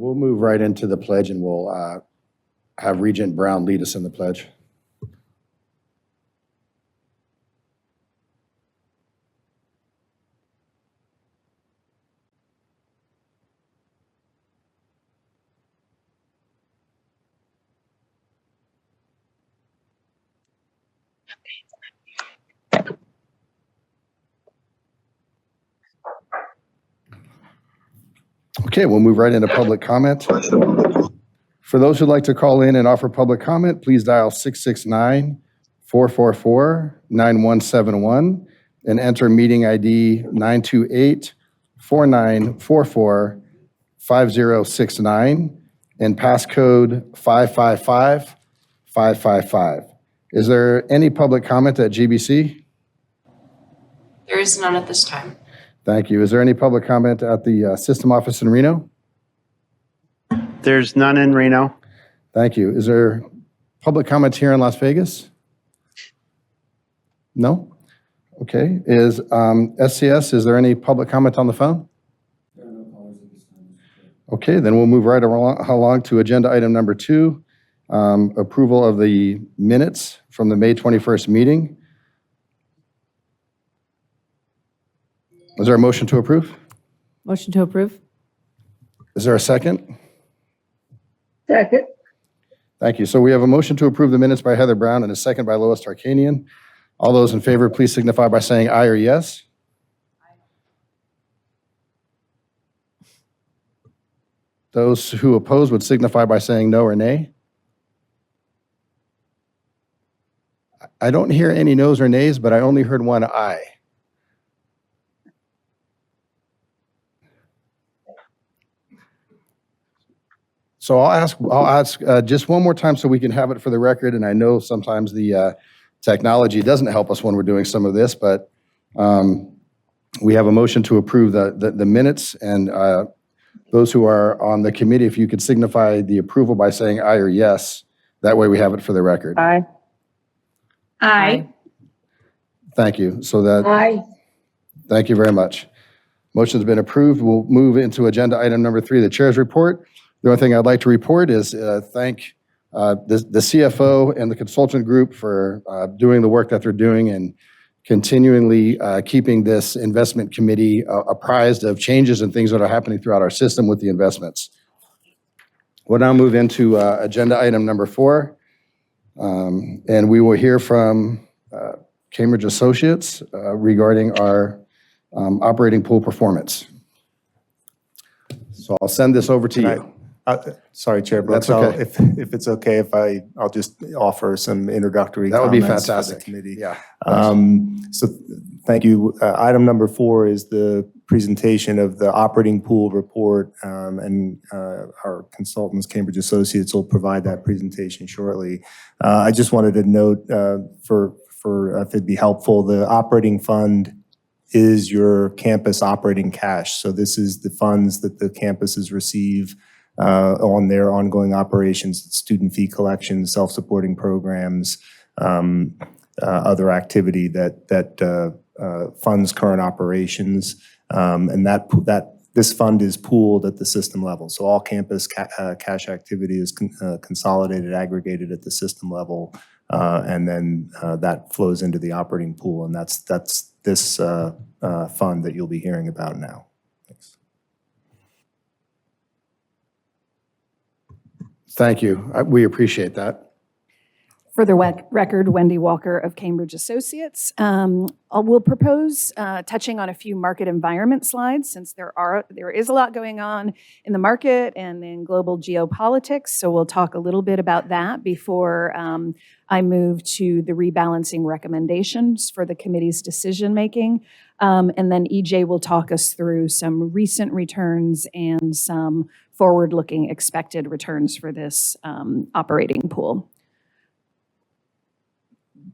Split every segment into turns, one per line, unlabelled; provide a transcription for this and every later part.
We'll move right into the pledge, and we'll have Regent Brown lead us in the pledge. Okay, we'll move right into public comment. For those who'd like to call in and offer public comment, please dial 669-444-9171 and enter meeting ID 928-4944-5069 and passcode 555-555. Is there any public comment at GBC?
There is none at this time.
Thank you. Is there any public comment at the system office in Reno?
There's none in Reno.
Thank you. Is there public comment here in Las Vegas? No? Okay. Is SCS, is there any public comment on the phone? Okay, then we'll move right along to agenda item number 2, approval of the minutes from the May 21st meeting. Is there a motion to approve?
Motion to approve.
Is there a second?
Second.
Thank you. So we have a motion to approve the minutes by Heather Brown and a second by Lois Tarkanian. All those in favor, please signify by saying aye or yes. Those who oppose would signify by saying no or nay. I don't hear any no's or nays, but I only heard one aye. So I'll ask just one more time so we can have it for the record. And I know sometimes the technology doesn't help us when we're doing some of this, but we have a motion to approve the minutes. And those who are on the committee, if you could signify the approval by saying aye or yes, that way we have it for the record.
Aye.
Aye.
Thank you. So that.
Aye.
Thank you very much. Motion's been approved. We'll move into agenda item number 3, the chair's report. The only thing I'd like to report is thank the CFO and the consultant group for doing the work that they're doing and continually keeping this investment committee apprised of changes and things that are happening throughout our system with the investments. We'll now move into agenda item number 4, and we will hear from Cambridge Associates regarding our operating pool performance. So I'll send this over to you.
Sorry, Chair Brooks.
That's okay.
If it's okay, I'll just offer some introductory
That would be
comments for the
fantastic.
committee.
Yeah.
So thank you. Item number 4 is the presentation of the operating pool report, and our consultants, Cambridge Associates, will provide that presentation shortly. I just wanted to note for if it'd be helpful, the operating fund is your campus operating cash. So this is the funds that the campuses receive on their ongoing operations, student fee collection, self-supporting programs, other activity that funds current operations, and that this fund is pooled at the system level. So all campus cash activity is consolidated, aggregated at the system level, and then that flows into the operating pool, and that's this fund that you'll be hearing about now. Thanks.
Thank you. We appreciate that.
For the record, Wendy Walker of Cambridge Associates. We'll propose touching on a few market environment slides since there is a lot going on in the market and in global geopolitics. So we'll talk a little bit about that before I move to the rebalancing recommendations for the committee's decision making. And then EJ will talk us through some recent returns and some forward-looking expected returns for this operating pool.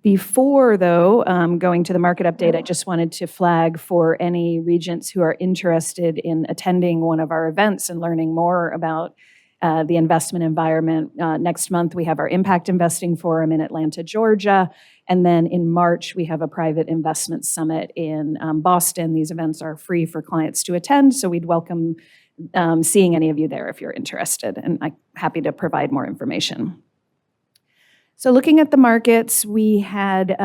Before, though, going to the market update, I just wanted to flag for any regents who are interested in attending one of our events and learning more about the investment environment. Next month, we have our Impact Investing Forum in Atlanta, Georgia. And then in March, we have a private investment summit in Boston. These events are free for clients to attend, so we'd welcome seeing any of you there if you're interested, and I'm happy to provide more information. So looking at the markets, we had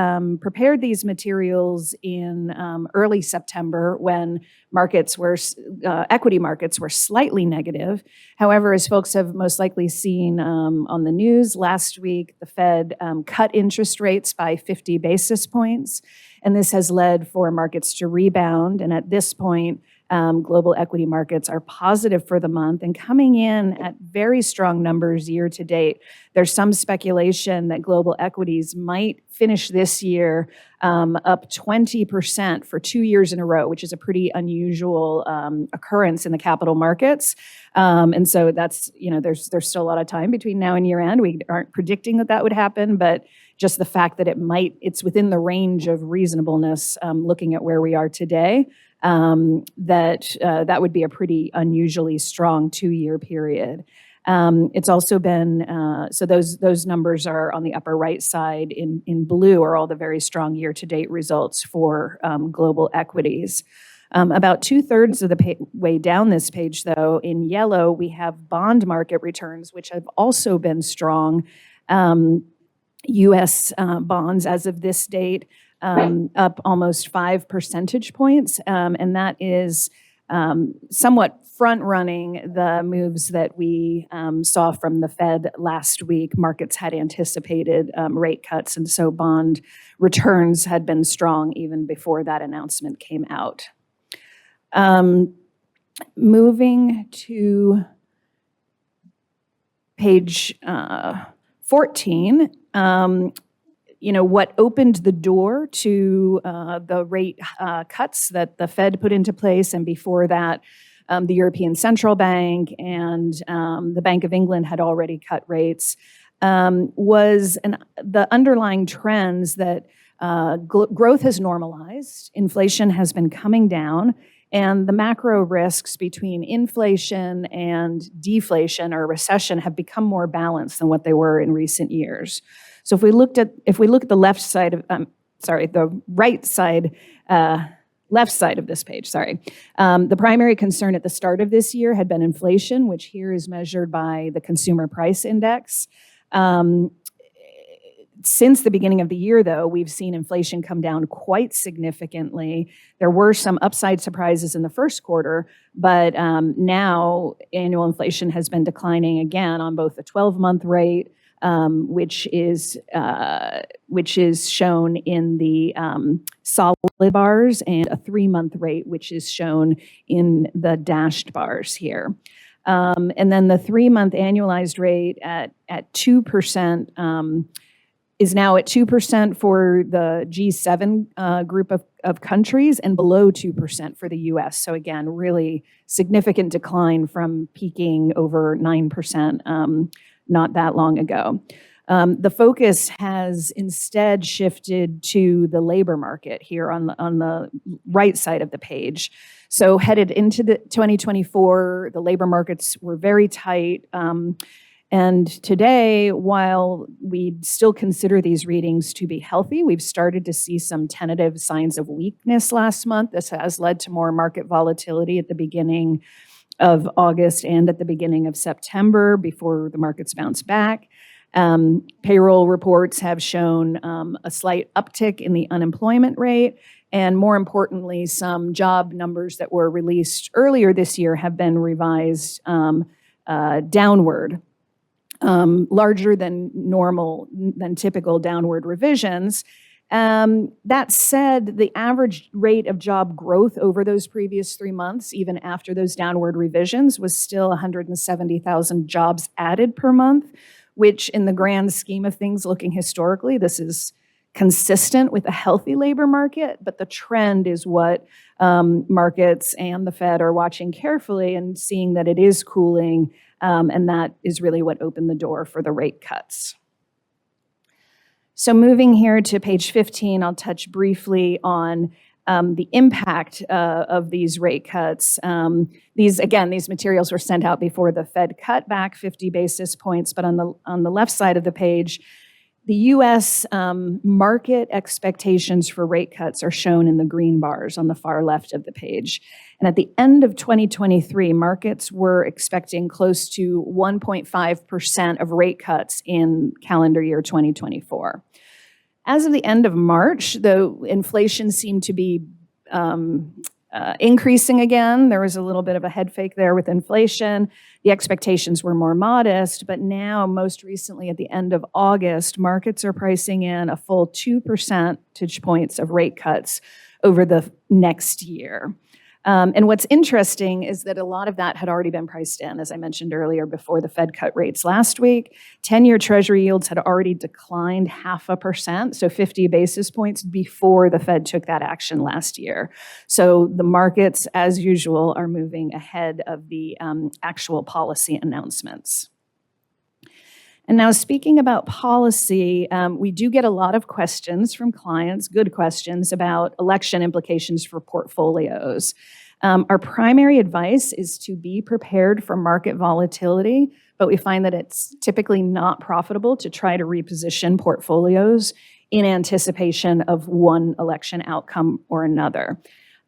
prepared these materials in early September when equity markets were slightly negative. However, as folks have most likely seen on the news last week, the Fed cut interest rates by 50 basis points, and this has led for markets to rebound. And at this point, global equity markets are positive for the month and coming in at very strong numbers year to date. There's some speculation that global equities might finish this year up 20% for 2 years in a row, which is a pretty unusual occurrence in the capital markets. And so that's, there's still a lot of time between now and year end. We aren't predicting that would happen, but just the fact that it's within the range of reasonableness looking at where we are today. That would be a pretty unusually strong 2-year period. It's also been, so those numbers are on the upper right side in blue are all the very strong year-to-date results for global equities. About 2/3 of the way down this page, though, in yellow, we have bond market returns, which have also been strong. U.S. bonds as of this date, up almost 5 percentage points, and that is somewhat front-running the moves that we saw from the Fed last week. Markets had anticipated rate cuts, and so bond returns had been strong even before that announcement came out. Moving to page 14, what opened the door to the rate cuts that the Fed put into place, and before that, the European Central Bank and the Bank of England had already cut rates, was the underlying trends that growth has normalized, inflation has been coming down, and the macro risks between inflation and deflation or recession have become more balanced than what they were in recent years. So if we look at the left side of, the right side, left side of this page, the primary concern at the start of this year had been inflation, which here is measured by the Consumer Price Index. Since the beginning of the year, though, we've seen inflation come down quite significantly. There were some upside surprises in the first quarter, but now annual inflation has been declining again on both the 12-month rate, which is shown in the solid bars, and a 3-month rate, which is shown in the dashed bars here. And then the 3-month annualized rate at 2%, is now at 2% for the G7 group of countries and below 2% for the US. So again, really significant decline from peaking over 9% not that long ago. The focus has instead shifted to the labor market here on the right side of the page. So headed into the 2024, the labor markets were very tight. And today, while we still consider these readings to be healthy, we've started to see some tentative signs of weakness last month. This has led to more market volatility at the beginning of August and at the beginning of September before the markets bounce back. Payroll reports have shown a slight uptick in the unemployment rate, and more importantly, some job numbers that were released earlier this year have been revised downward. Larger than typical downward revisions. That said, the average rate of job growth over those previous 3 months, even after those downward revisions, was still 170,000 jobs added per month, which in the grand scheme of things, looking historically, this is consistent with a healthy labor market, but the trend is what markets and the Fed are watching carefully and seeing that it is cooling, and that is really what opened the door for the rate cuts. So moving here to page 15, I'll touch briefly on the impact of these rate cuts. These materials were sent out before the Fed cut back 50 basis points, but on the left side of the page, The U.S. Market expectations for rate cuts are shown in the green bars on the far left of the page. And at the end of 2023, markets were expecting close to 1.5% of rate cuts in calendar year 2024. As of the end of March, though inflation seemed to be increasing again, there was a little bit of a head fake there with inflation. The expectations were more modest, but now, most recently at the end of August, markets are pricing in a full 2 percentage points of rate cuts over the next year. And what's interesting is that a lot of that had already been priced in, as I mentioned earlier, before the Fed cut rates last week. 10-year Treasury yields had already declined 0.5%, so 50 basis points before the Fed took that action last year. So the markets, as usual, are moving ahead of the actual policy announcements. And now, speaking about policy, we do get a lot of questions from clients, good questions, about election implications for portfolios. Our primary advice is to be prepared for market volatility, but we find that it's typically not profitable to try to reposition portfolios in anticipation of one election outcome or another.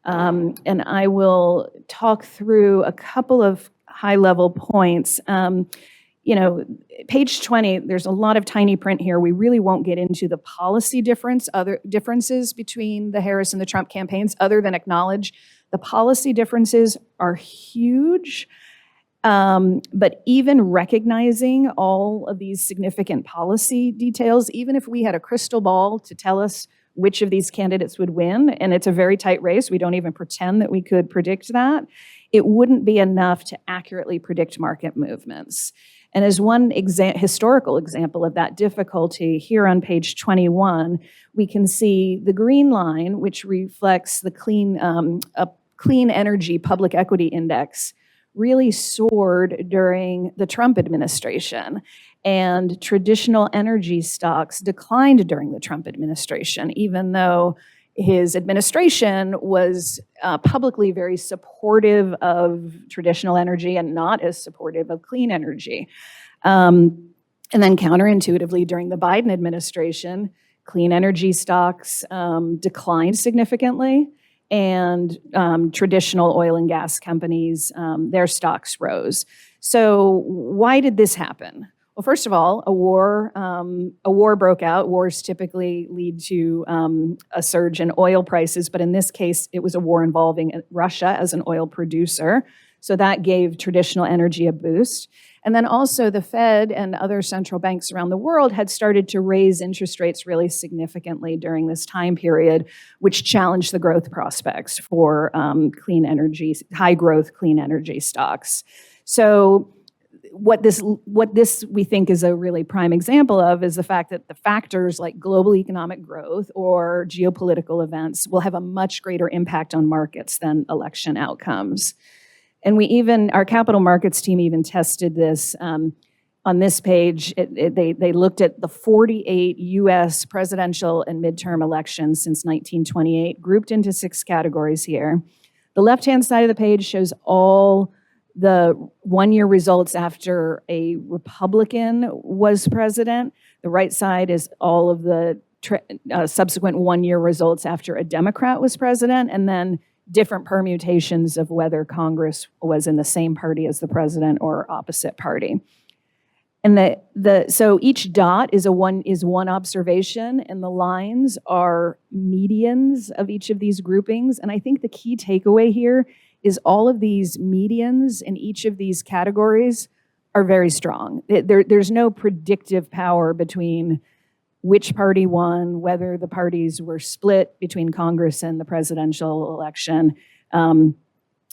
And I will talk through a couple of high-level points. Page 20, there's a lot of tiny print here. We really won't get into the policy other differences between the Harris and the Trump campaigns, other than acknowledge the policy differences are huge. But even recognizing all of these significant policy details, even if we had a crystal ball to tell us which of these candidates would win, and it's a very tight race, we don't even pretend that we could predict that, it wouldn't be enough to accurately predict market movements. And as one historical example of that difficulty, here on page 21, we can see the green line, which reflects the clean energy public equity index, really soared during the Trump administration. And traditional energy stocks declined during the Trump administration, even though his administration was publicly very supportive of traditional energy and not as supportive of clean energy. And then counterintuitively, during the Biden administration, clean energy stocks declined significantly, and traditional oil and gas companies, their stocks rose. So why did this happen? Well, first of all, a war broke out. Wars typically lead to a surge in oil prices, but in this case, it was a war involving Russia as an oil producer. So that gave traditional energy a boost. And then also the Fed and other central banks around the world had started to raise interest rates really significantly during this time period, which challenged the growth prospects for clean energy, high growth clean energy stocks. So what this we think is a really prime example of is the fact that the factors like global economic growth or geopolitical events will have a much greater impact on markets than election outcomes. And our capital markets team even tested this on this page. They looked at the 48 U.S. presidential and midterm elections since 1928, grouped into 6 categories here. The left-hand side of the page shows all the one-year results after a Republican was president. The right side is all of the subsequent one-year results after a Democrat was president, and then different permutations of whether Congress was in the same party as the president or opposite party. And so each dot is one observation, and the lines are medians of each of these groupings. And I think the key takeaway here is all of these medians in each of these categories are very strong. There's no predictive power between which party won, whether the parties were split between Congress and the presidential election, and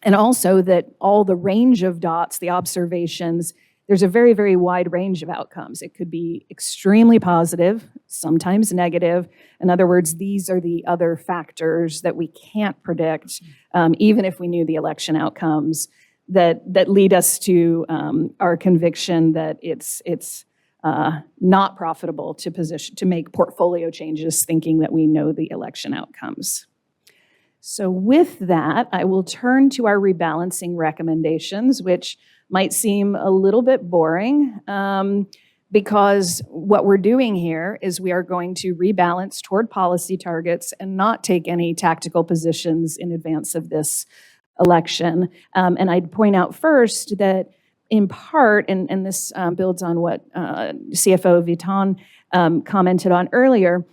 also that all the range of dots, the observations, there's a very, very wide range of outcomes. It could be extremely positive, sometimes negative. In other words, these are the other factors that we can't predict, even if we knew the election outcomes, that lead us to our conviction that it's not profitable to make portfolio changes thinking that we know the election outcomes. So with that, I will turn to our rebalancing recommendations, which might seem a little bit boring, because what we're doing here is we are going to rebalance toward policy targets and not take any tactical positions in advance of this election. And I'd point out first that in part, and this builds on what CFO Vitan commented on earlier,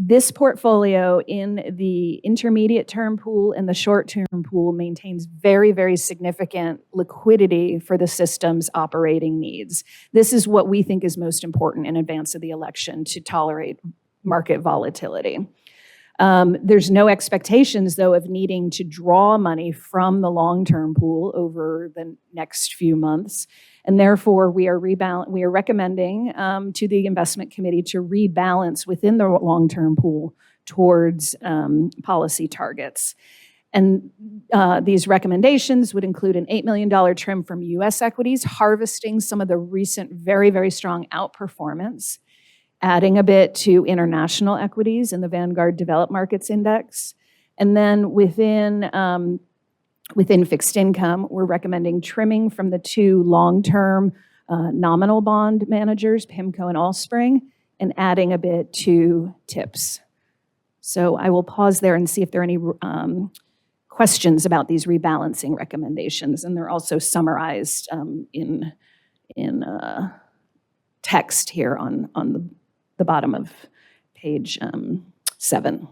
this portfolio in the intermediate term pool and the short term pool maintains very, very significant liquidity for the system's operating needs. This is what we think is most important in advance of the election to tolerate market volatility. There's no expectations, though, of needing to draw money from the long-term pool over the next few months. And therefore, we are recommending to the investment committee to rebalance within the long-term pool towards policy targets. And these recommendations would include an $8 million trim from U.S. equities, harvesting some of the recent very, very strong outperformance, adding a bit to international equities in the Vanguard Developed Markets Index. And then within fixed income, we're recommending trimming from the two long-term nominal bond managers, PIMCO and Allspring, and adding a bit to TIPS. So I will pause there and see if there are any questions about these rebalancing recommendations. And they're also summarized in text here on the bottom of page 7.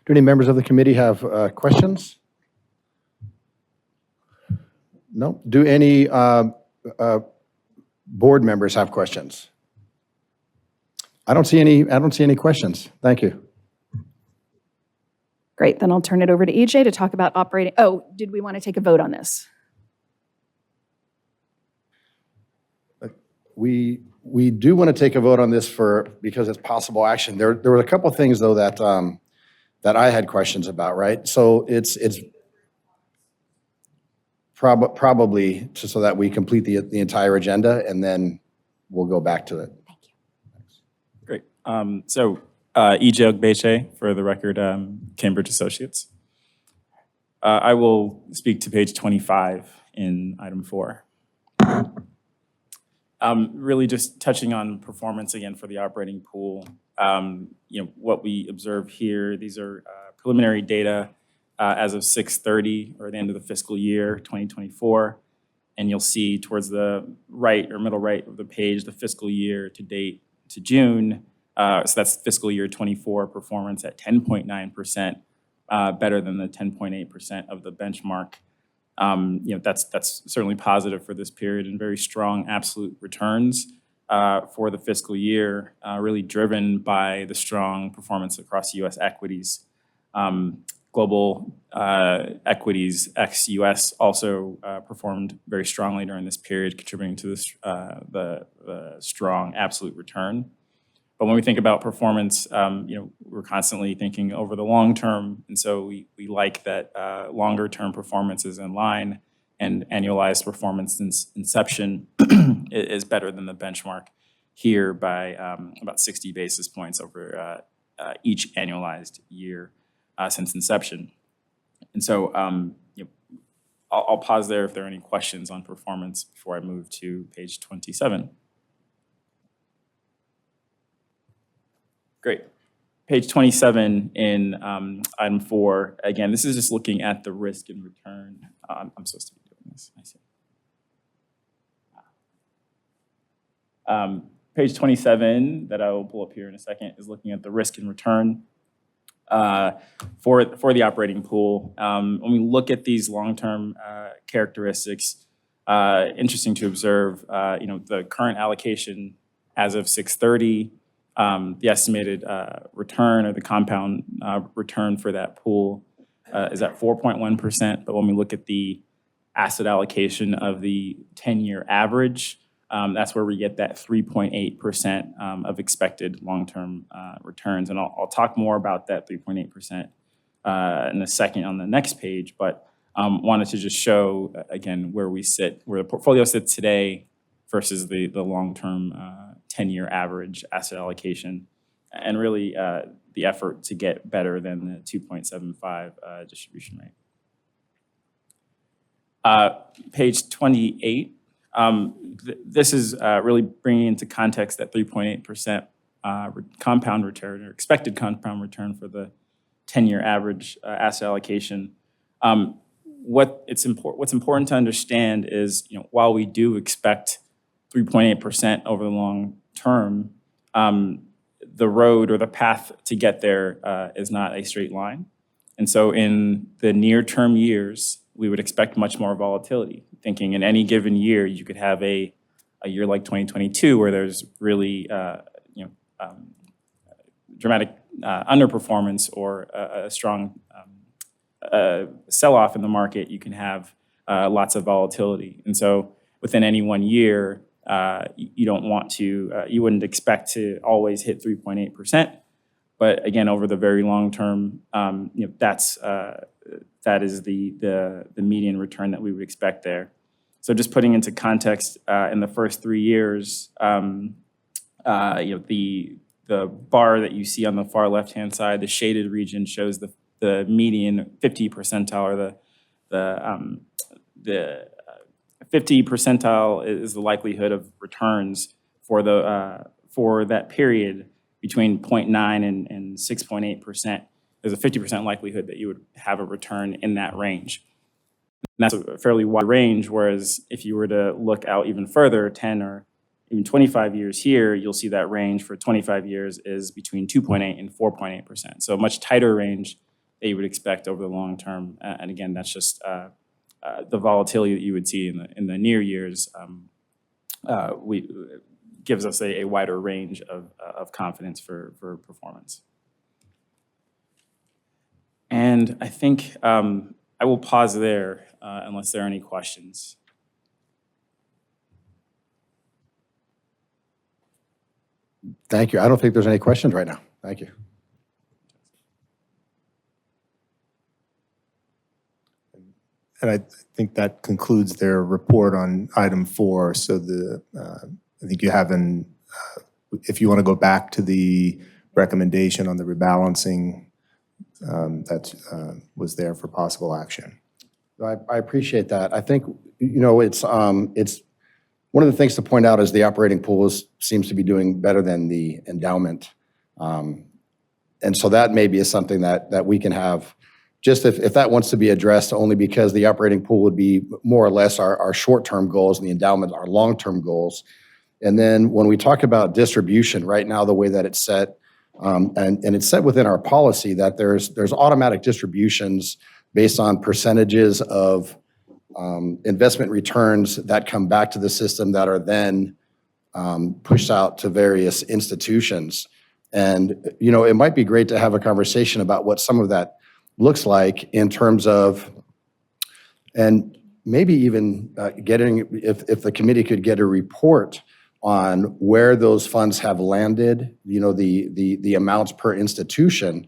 Do any members of the committee have questions? No? Do any board members have questions? I don't see any questions. Thank you.
Great, then I'll turn it over to EJ to talk about operating. Oh, did we want to take a vote on this?
We do want to take a vote on this because it's possible action. There were a couple of things, though, that I had questions about, right? So it's probably just so that we complete the entire agenda, and then we'll go back to it.
Thank you.
Great. So EJ Ogbeche, for the record, Cambridge Associates. I will speak to page 25 in item 4. Really just touching on performance again for the operating pool. What we observe here, these are preliminary data as of 6/30 or the end of the fiscal year 2024. And you'll see towards the right or middle right of the page, the fiscal year to date to June. So that's fiscal year 24 performance at 10.9%, better than the 10.8% of the benchmark. That's certainly positive for this period and very strong absolute returns for the fiscal year, really driven by the strong performance across U.S. equities. Global equities ex-U.S. also performed very strongly during this period, contributing to this, the strong absolute return. But when we think about performance, we're constantly thinking over the long term, and so we like that longer term performance is in line, and annualized performance since inception is better than the benchmark here by about 60 basis points over each annualized year since inception. And so I'll pause there if there are any questions on performance before I move to page 27. Great. Page 27 in item 4. Again, this is just looking at the risk and return. I'm supposed to be doing this. I see. Page 27 that I will pull up here in a second is looking at the risk and return for the operating pool. When we look at these long-term characteristics, interesting to observe, the current allocation as of 6/30. The estimated return or the compound return for that pool is at 4.1%. But when we look at the asset allocation of the 10-year average, that's where we get that 3.8% of expected long-term returns. And I'll talk more about that 3.8% in a second on the next page, but wanted to just show, again, where the portfolio sits today versus the long-term 10-year average asset allocation, and really the effort to get better than the 2.75 distribution rate. Page 28, this is really bringing into context that 3.8% compound return or expected compound return for the 10-year average asset allocation. What's important to understand is, while we do expect 3.8% over the long term, the road or the path to get there is not a straight line. And so in the near-term years, we would expect much more volatility, thinking in any given year, you could have a year like 2022 where there's really dramatic underperformance or a strong sell-off in the market. You can have lots of volatility. And so within any one year, you wouldn't expect to always hit 3.8%. But again, over the very long term, that is the median return that we would expect there. So just putting into context, in the first 3 years, the bar that you see on the far left-hand side, the shaded region, shows the median 50 percentile, or the 50 percentile is the likelihood of returns for that period between 0.9 and 6.8%. There's a 50% likelihood that you would have a return in that range. And that's a fairly wide range, whereas if you were to look out even further, 10 or even 25 years here, you'll see that range for 25 years is between 2.8 and 4.8%. So a much tighter range that you would expect over the long term. And again, that's just the volatility that you would see in the near years gives us a wider range of confidence for performance. And I think I will pause there unless there are any questions.
Thank you. I don't think there's any questions right now. Thank you.
And I think that concludes their report on item 4. So I think you have if you want to go back to the recommendation on the rebalancing, that was there for possible action.
I appreciate that. I think, it's one of the things to point out is the operating pool seems to be doing better than the endowment. And so that maybe is something that we can have, just if that wants to be addressed, only because the operating pool would be more or less our short-term goals and the endowment our long-term goals. And then when we talk about distribution, right now the way that it's set, and it's set within our policy that there's automatic distributions based on percentages of investment returns that come back to the system that are then pushed out to various institutions. And, it might be great to have a conversation about what some of that looks like in terms of, and maybe even getting, if the committee could get a report on where those funds have landed, the amounts per institution,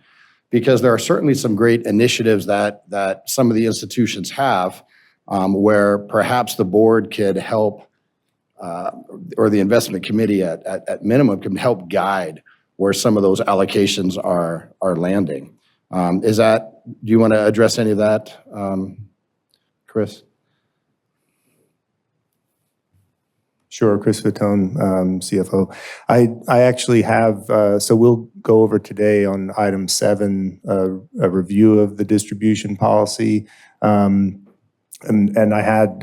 because there are certainly some great initiatives that some of the institutions have where perhaps the board could help, or the investment committee at minimum can help guide where some of those allocations are landing. Do you want to address any of that, Chris?
Sure, Chris Fatone, CFO. I actually have, so we'll go over today on item 7, a review of the distribution policy. And I had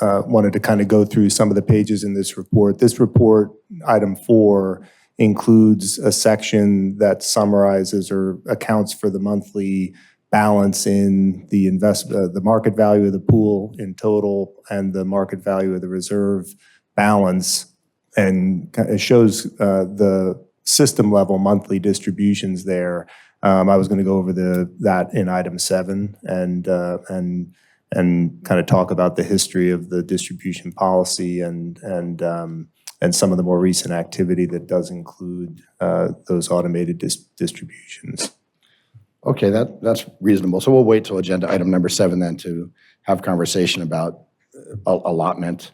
wanted to kind of go through some of the pages in this report. This report, item 4, includes a section that summarizes or accounts for the monthly balance in the market value of the pool in total and the market value of the reserve balance, and it shows the system level monthly distributions there. I was going to go over that in item 7 and kind of talk about the history of the distribution policy and some of the more recent activity that does include those automated distributions.
Okay, that's reasonable. So we'll wait till agenda item number 7 then to have conversation about allotment.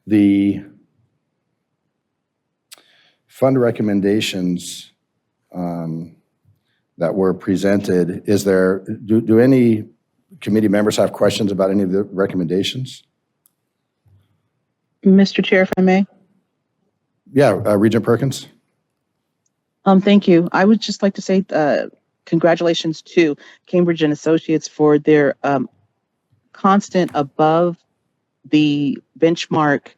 The fund recommendations that were presented, do any committee members have questions about any of the recommendations?
Mr. Chair, if I may.
Yeah, Regent Perkins?
Thank you. I would just like to say congratulations to Cambridge and Associates for their constant above the benchmark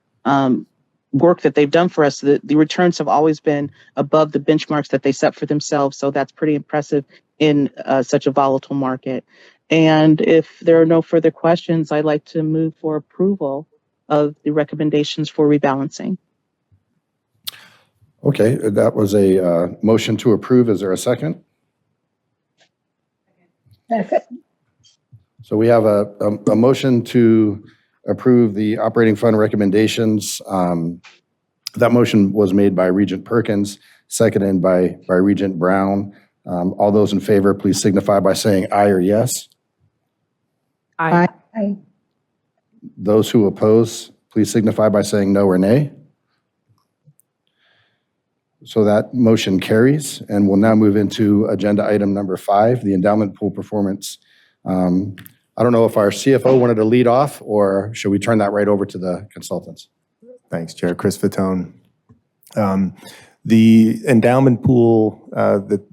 work that they've done for us. The returns have always been above the benchmarks that they set for themselves. So that's pretty impressive in such a volatile market. And if there are no further questions, I'd like to move for approval of the recommendations for rebalancing.
Okay, that was a motion to approve. Is there a second?
Second.
So we have a motion to approve the operating fund recommendations. That motion was made by Regent Perkins, seconded by Regent Brown. All those in favor, please signify by saying aye or yes.
Aye.
Aye.
Those who oppose, please signify by saying no or nay. So that motion carries, and we'll now move into agenda item number 5, the endowment pool performance. I don't know if our CFO wanted to lead off, or should we turn that right over to the consultants?
Thanks, Chair. Chris Fatone. The endowment pool that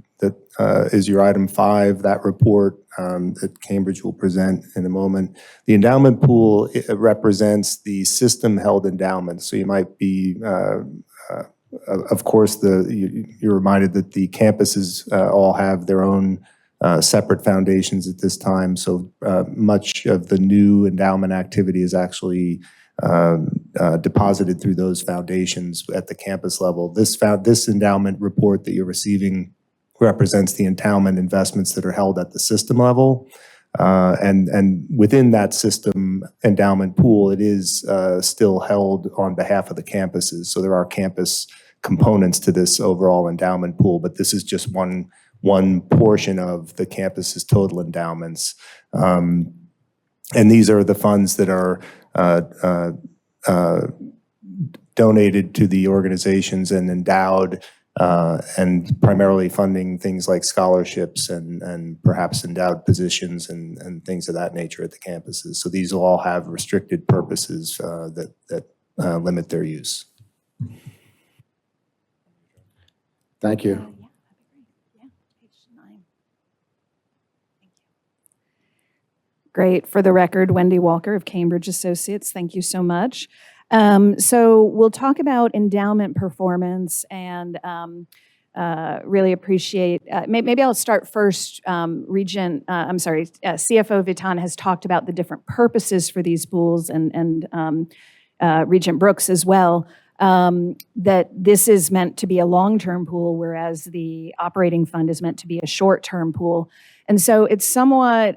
is your item 5, that report that Cambridge will present in a moment. The endowment pool, it represents the system-held endowments. So you might be, of course, you're reminded that the campuses all have their own separate foundations at this time. So much of the new endowment activity is actually deposited through those foundations at the campus level. This endowment report that you're receiving represents the endowment investments that are held at the system level. And within that system endowment pool, it is still held on behalf of the campuses. So there are campus components to this overall endowment pool, but this is just one portion of the campus's total endowments. And these are the funds that are donated to the organizations and endowed, and primarily funding things like scholarships and perhaps endowed positions and things of that nature at the campuses. So these will all have restricted purposes that limit their use.
Thank you.
Great. For the record, Wendy Walker of Cambridge Associates, thank you so much. So we'll talk about endowment performance and really appreciate, maybe I'll start first. CFO Vitan has talked about the different purposes for these pools and Regent Brooks as well, that this is meant to be a long-term pool, whereas the operating fund is meant to be a short-term pool. And so it's somewhat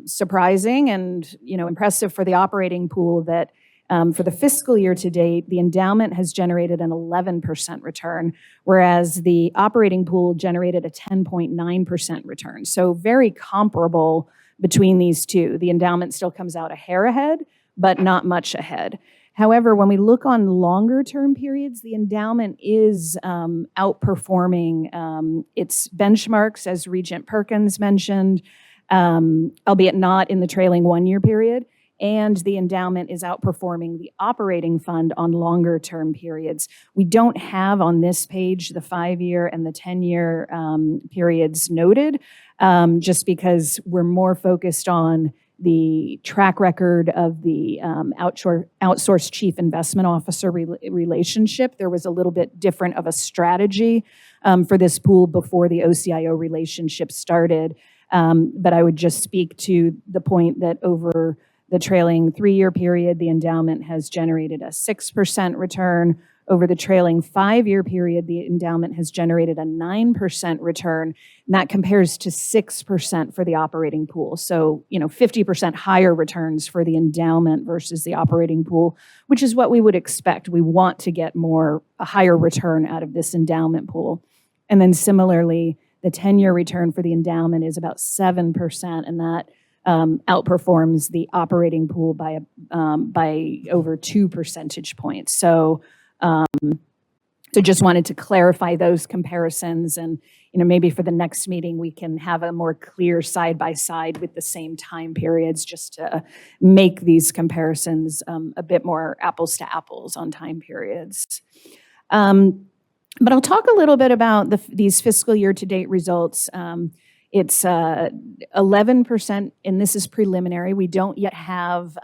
surprising and impressive for the operating pool that for the fiscal year to date, the endowment has generated an 11% return, whereas the operating pool generated a 10.9% return. So very comparable between these two. The endowment still comes out a hair ahead, but not much ahead. However, when we look on longer term periods, the endowment is outperforming its benchmarks, as Regent Perkins mentioned, albeit not in the trailing 1 year period. And the endowment is outperforming the operating fund on longer term periods. We don't have on this page the 5-year and the 10-year periods noted, just because we're more focused on the track record of the outsourced chief investment officer relationship. There was a little bit different of a strategy for this pool before the OCIO relationship started. But I would just speak to the point that over the trailing 3-year period, the endowment has generated a 6% return. Over the trailing 5-year period, the endowment has generated a 9% return, and that compares to 6% for the operating pool. So, 50% higher returns for the endowment versus the operating pool, which is what we would expect. We want to get a higher return out of this endowment pool. And then similarly, the 10-year return for the endowment is about 7%, and that outperforms the operating pool by over 2 percentage points. So So just wanted to clarify those comparisons, and maybe for the next meeting we can have a more clear side by side with the same time periods, just to make these comparisons a bit more apples to apples on time periods. But I'll talk a little bit about these fiscal year to date results. It's 11%, and this is preliminary. We don't yet have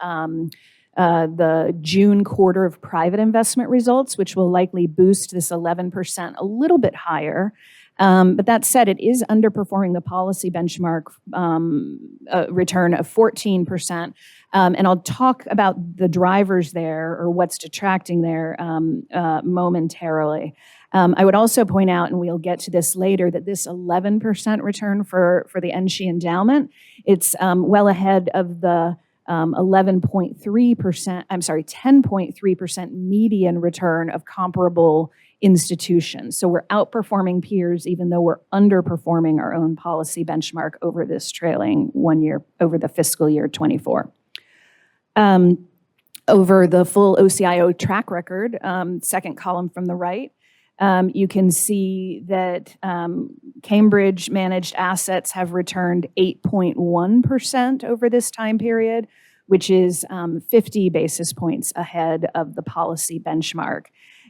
the June quarter of private investment results, which will likely boost this 11% a little bit higher. But that said, it is underperforming the policy benchmark return of 14%. And I'll talk about the drivers there, or what's detracting there, momentarily. I would also point out, and we'll get to this later, that this 11% return for the NSHE endowment, it's well ahead of the 10.3% median return of comparable institutions. So we're outperforming peers, even though we're underperforming our own policy benchmark over this trailing 1 year, over the fiscal year 24. Over the full OCIO track record, second column from the right, you can see that Cambridge managed assets have returned 8.1% over this time period, which is 50 basis points ahead of the policy benchmark.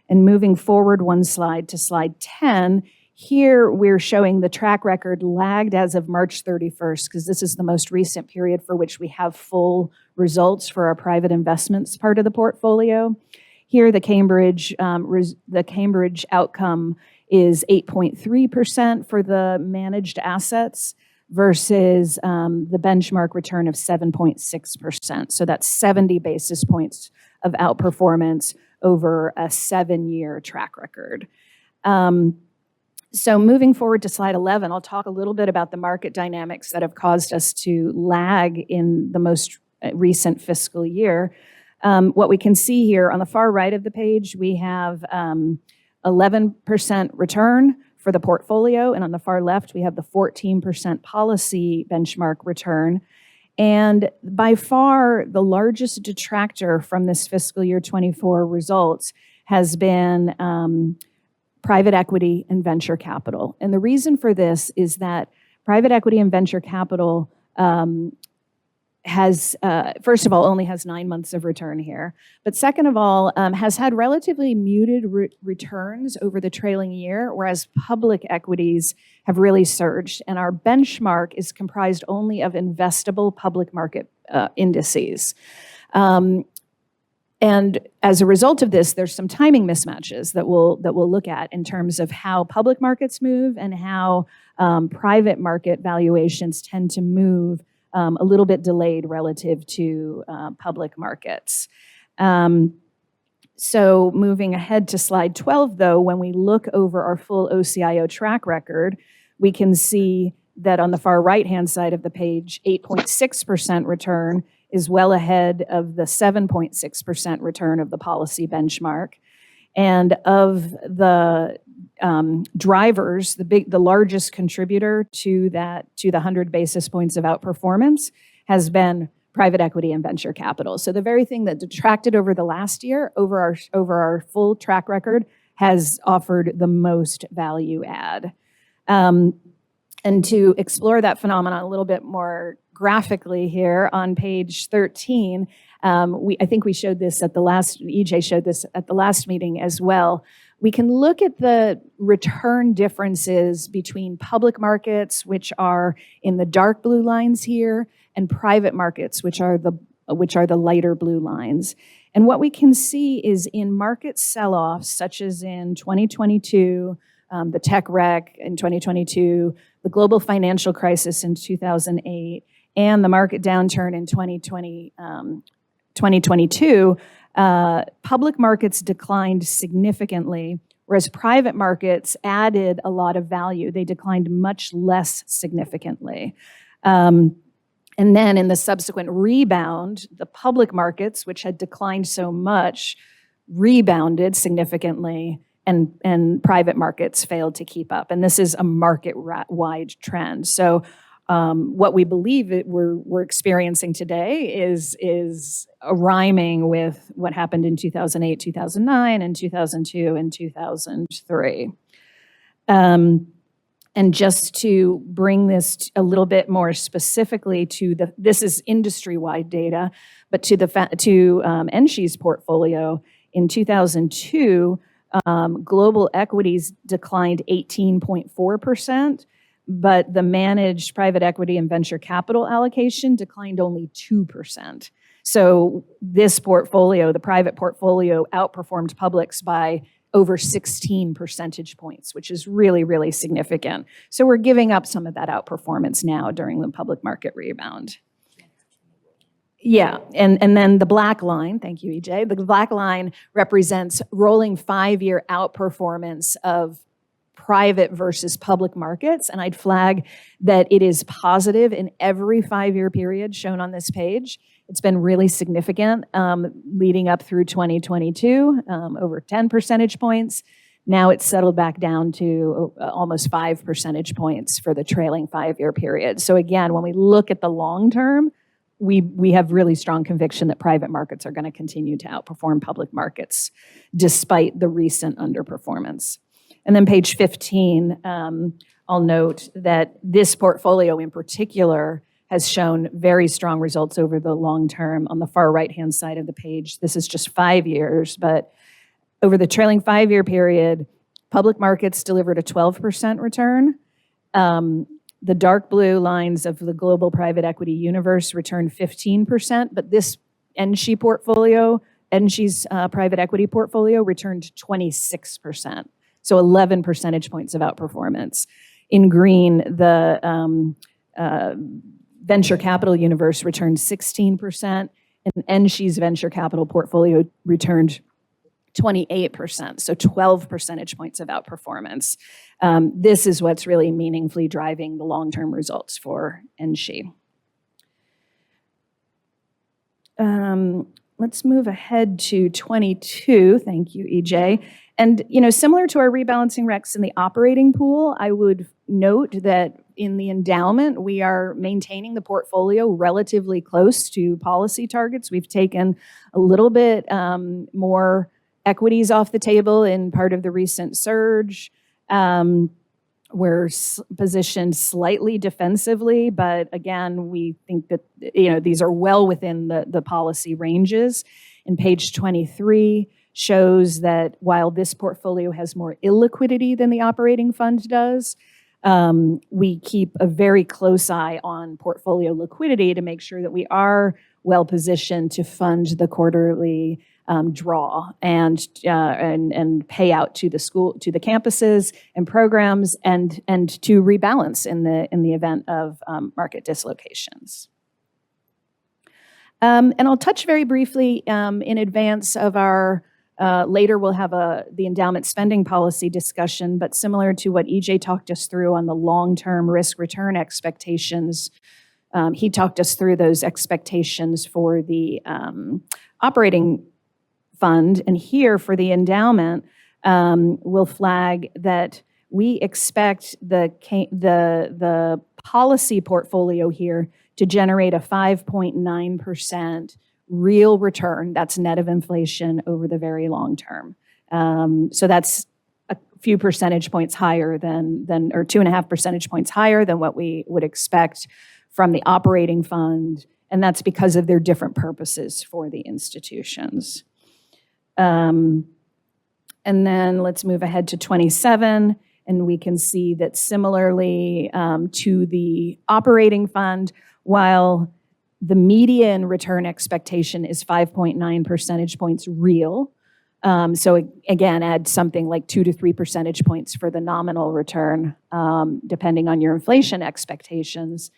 And moving forward one slide to slide 10, here we're showing the track record lagged as of March 31st, because this is the most recent period for which we have full results for our private investments part of the portfolio. Here, the Cambridge outcome is 8.3% for the managed assets versus the benchmark return of 7.6%. So that's 70 basis points of outperformance over a 7-year track record. So moving forward to slide 11, I'll talk a little bit about the market dynamics that have caused us to lag in the most recent fiscal year. What we can see here on the far right of the page, we have 11% return for the portfolio, and on the far left, we have the 14% policy benchmark return. And by far, the largest detractor from this fiscal year 24 results has been private equity and venture capital. And the reason for this is that private equity and venture capital has, first of all, only has 9 months of return here. But second of all, has had relatively muted returns over the trailing year, whereas public equities have really surged. And our benchmark is comprised only of investable public market indices. And as a result of this, there's some timing mismatches that we'll look at in terms of how public markets move and how private market valuations tend to move a little bit delayed relative to public markets. So moving ahead to slide 12, though, when we look over our full OCIO track record, we can see that on the far right-hand side of the page, 8.6% return is well ahead of the 7.6% return of the policy benchmark. And of the drivers, the largest contributor to the 100 basis points of outperformance has been private equity and venture capital. So the very thing that detracted over the last year, over our full track record, has offered the most value add. And to explore that phenomenon a little bit more graphically here on page 13, I think we showed this at the last, EJ showed this at the last meeting as well. We can look at the return differences between public markets, which are in the dark blue lines here, and private markets, which are the lighter blue lines. And what we can see is in market sell-offs, such as in 2022, the tech wreck in 2022, the global financial crisis in 2008, and the market downturn in 2022, public markets declined significantly, whereas private markets added a lot of value. They declined much less significantly. And then in the subsequent rebound, the public markets, which had declined so much, rebounded significantly, and private markets failed to keep up. And this is a market-wide trend. So What we believe we're experiencing today is rhyming with what happened in 2008, 2009, and 2002 and 2003. And just to bring this a little bit more specifically to this is industry-wide data, but to NSHE's portfolio in 2002, global equities declined 18.4%, but the managed private equity and venture capital allocation declined only 2%. So this portfolio, the private portfolio, outperformed publics by over 16 percentage points, which is really, really significant. So we're giving up some of that outperformance now during the public market rebound. Yeah, and then the black line, thank you, EJ, the black line represents rolling 5-year outperformance of private versus public markets, and I'd flag that it is positive in every 5-year period shown on this page. It's been really significant leading up through 2022, over 10 percentage points. Now it's settled back down to almost 5 percentage points for the trailing 5-year period. So again, when we look at the long term, we have really strong conviction that private markets are going to continue to outperform public markets despite the recent underperformance. And then page 15, I'll note that this portfolio in particular has shown very strong results over the long term. On the far right-hand side of the page, this is just 5 years, but over the trailing 5-year period, public markets delivered a 12% return. The dark blue lines of the global private equity universe returned 15%, but this NSHE portfolio, NSHE's private equity portfolio returned 26%. So 11 percentage points of outperformance. In green, the venture capital universe returned 16%, and NSHE's venture capital portfolio returned 28%, so 12 percentage points of outperformance. This is what's really meaningfully driving the long-term results for NSHE. Let's move ahead to 22. Thank you, EJ. And, similar to our rebalancing recs in the operating pool, I would note that in the endowment, we are maintaining the portfolio relatively close to policy targets. We've taken a little bit more equities off the table in part of the recent surge. We're positioned slightly defensively, but again, we think that these are well within the policy ranges. And page 23 shows that while this portfolio has more illiquidity than the operating fund does, we keep a very close eye on portfolio liquidity to make sure that we are well positioned to fund the quarterly draw and pay out to the school, to the campuses and programs, and to rebalance in the event of market dislocations. And I'll touch very briefly in advance of our later we'll have the endowment spending policy discussion, but similar to what EJ talked us through on the long-term risk return expectations, he talked us through those expectations for the operating fund. And here for the endowment, we'll flag that we expect the policy portfolio here to generate a 5.9% real return. That's net of inflation over the very long term. So that's a few percentage points higher than or 2.5 percentage points higher than what we would expect from the operating fund. And that's because of their different purposes for the institutions. And then let's move ahead to 27. And we can see that similarly to the operating fund, while the median return expectation is 5.9 percentage points real. So again, add something like 2 to 3 percentage points for the nominal return, depending on your inflation expectations.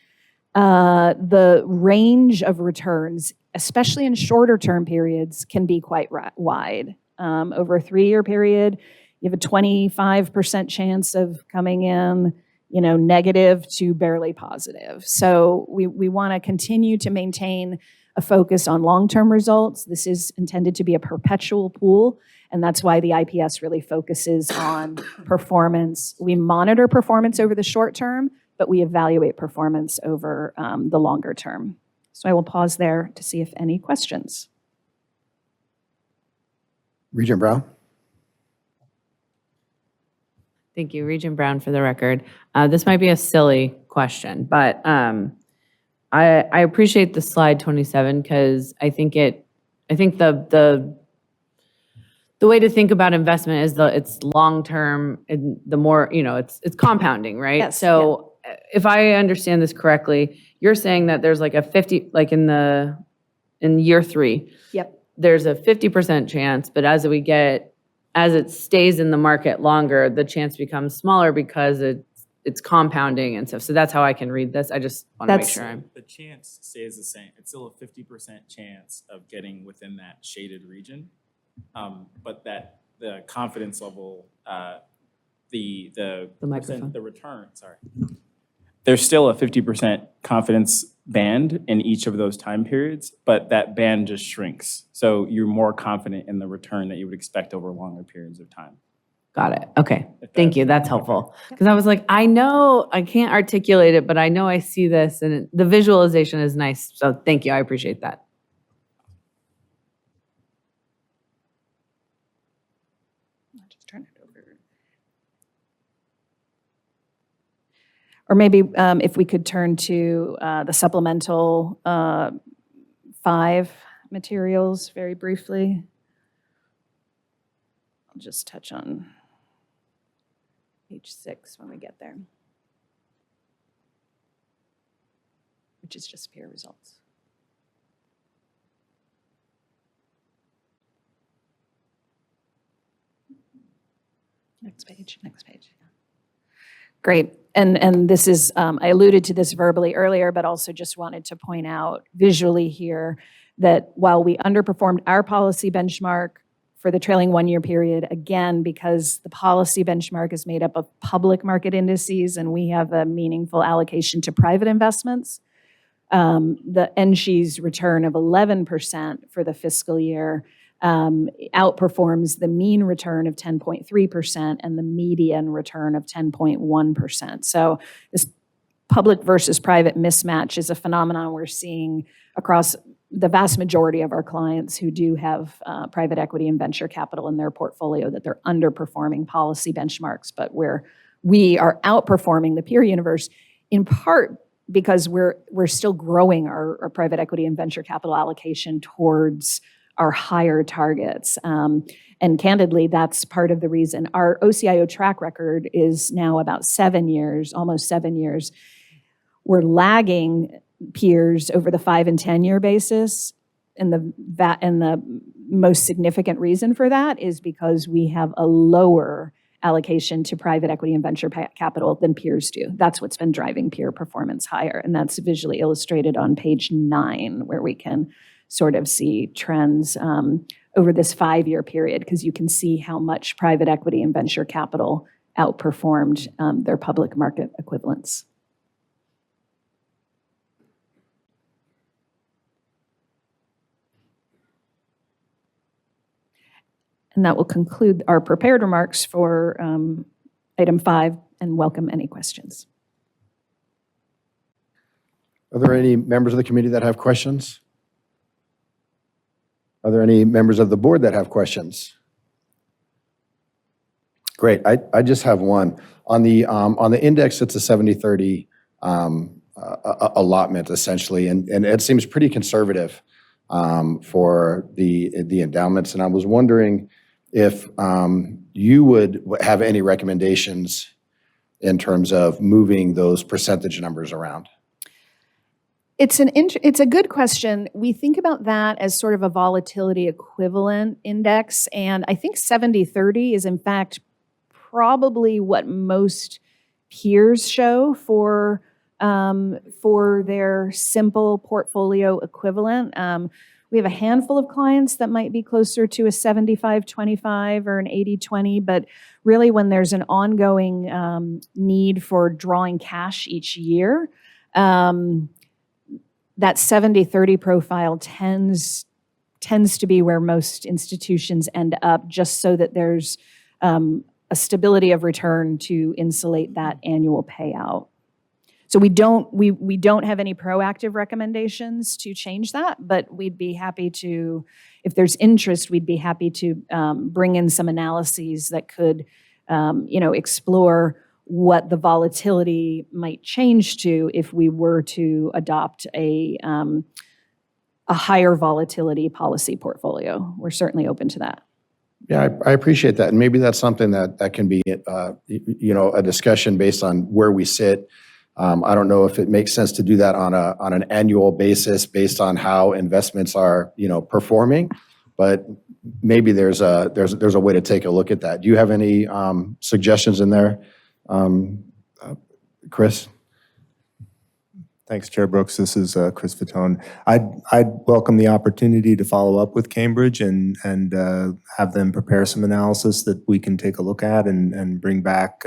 The range of returns, especially in shorter term periods, can be quite wide. Over a 3-year period, you have a 25% chance of coming in negative to barely positive. So we want to continue to maintain a focus on long-term results. This is intended to be a perpetual pool, and that's why the IPS really focuses on performance. We monitor performance over the short term but we evaluate performance over the longer term. So I will pause there to see if any questions.
Regent Brown?
Thank you, Regent Brown, for the record. This might be a silly question, but I appreciate the slide 27 because I think the way to think about investment is it's long term and the more it's compounding, right?
Yes,
So if I understand this correctly, you're saying that there's like a 50 like in year 3.
Yep.
There's a 50% chance, but as it stays in the market longer, the chance becomes smaller because it's compounding and stuff. So that's how I can read this. I just want to make sure I'm.
The chance stays the same. It's still a 50% chance of getting within that shaded region. But that the confidence level, the
microphone.
the return, sorry. There's still a 50% confidence band in each of those time periods, but that band just shrinks. So you're more confident in the return that you would expect over longer periods of time.
Got it. Okay. Thank you. That's helpful. Because I was like, I know I can't articulate it, but I know I see this and the visualization is nice. So thank you. I appreciate that.
I'll just turn it over. Or maybe if we could turn to the supplemental 5 materials very briefly. I'll just touch on page 6 when we get there, which is just peer results. Next page, next page. Great. And this is, I alluded to this verbally earlier, but also just wanted to point out visually here that while we underperformed our policy benchmark for the trailing 1-year period, again, because the policy benchmark is made up of public market indices and we have a meaningful allocation to private investments, the NSHE's return of 11% for the fiscal year outperforms the mean return of 10.3% and the median return of 10.1%. So this public versus private mismatch is a phenomenon we're seeing across the vast majority of our clients who do have private equity and venture capital in their portfolio, that they're underperforming policy benchmarks, but where we are outperforming the peer universe, in part because we're still growing our private equity and venture capital allocation towards our higher targets. And candidly, that's part of the reason our OCIO track record is now about 7 years, almost 7 years. We're lagging peers over the 5 and 10-year basis. And the most significant reason for that is because we have a lower allocation to private equity and venture capital than peers do. That's what's been driving peer performance higher. And that's visually illustrated on page 9, where we can sort of see trends over this 5-year period, because you can see how much private equity and venture capital outperformed their public market equivalents. And that will conclude our prepared remarks for item 5, and welcome any questions.
Are there any members of the committee that have questions? Are there any members of the board that have questions? Great. I just have one. On the index, it's a 70-30 allotment, essentially, and it seems pretty conservative for the endowments. And I was wondering if you would have any recommendations in terms of moving those percentage numbers around.
It's a good question. We think about that as sort of a volatility equivalent index, and I think 70-30 is in fact probably what most peers show for their simple portfolio equivalent. We have a handful of clients that might be closer to a 75-25 or an 80-20, but really when there's an ongoing need for drawing cash each year, that 70-30 profile tends to be where most institutions end up, just so that there's a stability of return to insulate that annual payout. So we don't have any proactive recommendations to change that, but we'd be happy to, if there's interest, we'd be happy to bring in some analyses that could, explore what the volatility might change to if we were to adopt a higher volatility policy portfolio. We're certainly open to that.
Yeah, I appreciate that. And maybe that's something that can be, a discussion based on where we sit. I don't know if it makes sense to do that on an annual basis based on how investments are, performing, but maybe there's a way to take a look at that. Do you have any suggestions in there, Chris?
Thanks, Chair Brooks. This is Chris Fatone. I'd welcome the opportunity to follow up with Cambridge and have them prepare some analysis that we can take a look at and bring back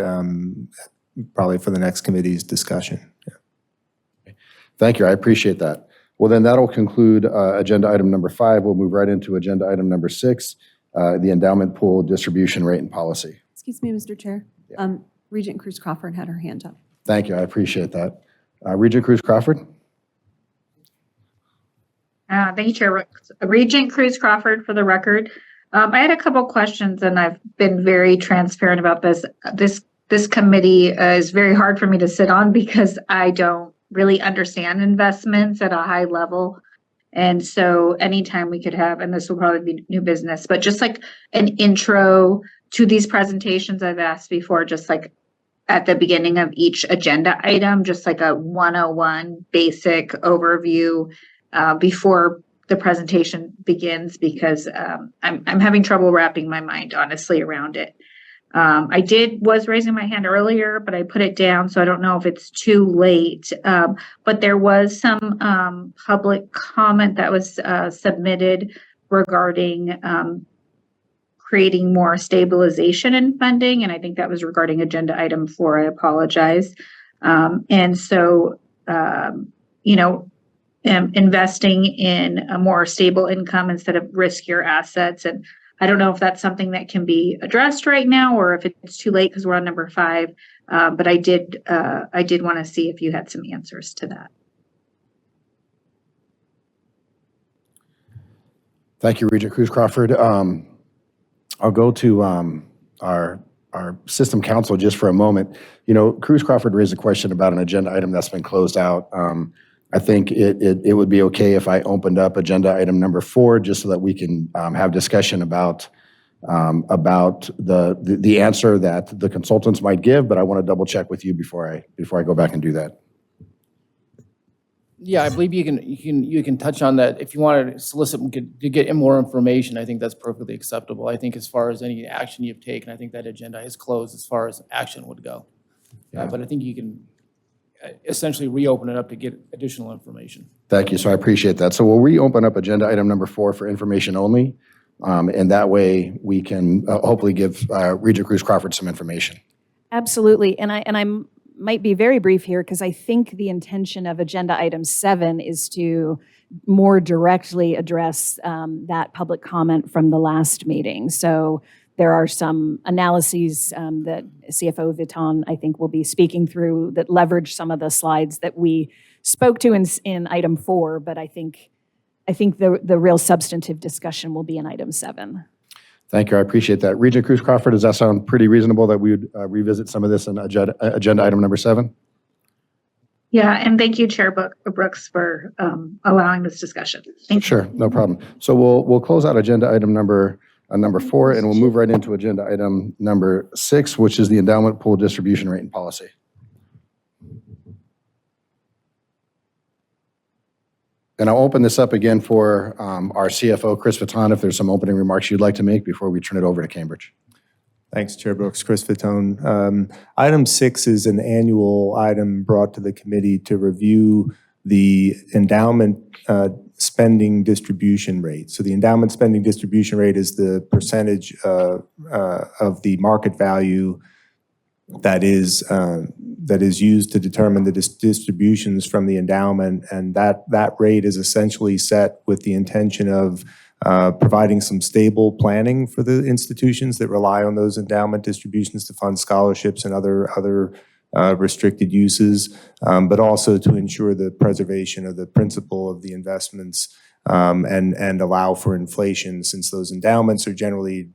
probably for the next committee's discussion. Yeah.
Thank you. I appreciate that. Well, then that'll conclude agenda item number 5. We'll move right into agenda item number 6, the endowment pool distribution rate and policy.
Excuse me, Mr. Chair. Regent Cruz Crawford had her hand up.
Thank you. I appreciate that. Regent Cruz Crawford.
Thank you, Chair. Regent Cruz Crawford, for the record. I had a couple questions, and I've been very transparent about this. This committee is very hard for me to sit on because I don't really understand investments at a high level. And so anytime we could have, and this will probably be new business, but just like an intro to these presentations I've asked before, just like at the beginning of each agenda item, just like a 101 basic overview before the presentation begins, because I'm having trouble wrapping my mind, honestly, around it. I was raising my hand earlier, but I put it down, so I don't know if it's too late. But there was some public comment that was submitted regarding creating more stabilization in funding, and I think that was regarding agenda item 4. I apologize. And so, investing in a more stable income instead of riskier assets. And I don't know if that's something that can be addressed right now or if it's too late because we're on number 5. But I did want to see if you had some answers to that.
Thank you, Regent Cruz Crawford. I'll go to our system counsel just for a moment. Cruz Crawford raised a question about an agenda item that's been closed out. I think it would be okay if I opened up agenda item number 4 just so that we can have discussion about the answer that the consultants might give, but I want to double check with you before I go back and do that.
Yeah, I believe you can touch on that. If you want to solicit to get more information, I think that's perfectly acceptable. I think as far as any action you've taken, I think that agenda is closed as far as action would go.
Yeah.
But I think you can essentially reopen it up to get additional information.
Thank you. So I appreciate that. So we'll reopen up agenda item number 4 for information only. And that way we can hopefully give Regent Cruz Crawford some information.
Absolutely. And I might be very brief here because I think the intention of agenda item 7 is to more directly address that public comment from the last meeting. So there are some analyses that CFO Viton, I think, will be speaking through that leverage some of the slides that we spoke to in item 4, but I think the real substantive discussion will be in item 7.
Thank you. I appreciate that. Regent Cruz Crawford, does that sound pretty reasonable that we would revisit some of this in agenda item number 7?
Yeah, and thank you, Chair Brooks, for allowing this discussion. Thank you.
Sure, no problem. So we'll close out agenda item number 4, and we'll move right into agenda item number 6, which is the endowment pool distribution rate and policy. And I'll open this up again for our CFO, Chris Fatone, if there's some opening remarks you'd like to make before we turn it over to Cambridge.
Thanks, Chair Brooks. Chris Fatone. Item 6 is an annual item brought to the committee to review the endowment spending distribution rate. So the endowment spending distribution rate is the percentage of the market value that is used to determine the distributions from the endowment, and that rate is essentially set with the intention of providing some stable planning for the institutions that rely on those endowment distributions to fund scholarships and other restricted uses, but also to ensure the preservation of the principle of the investments and allow for inflation, since those endowments are generally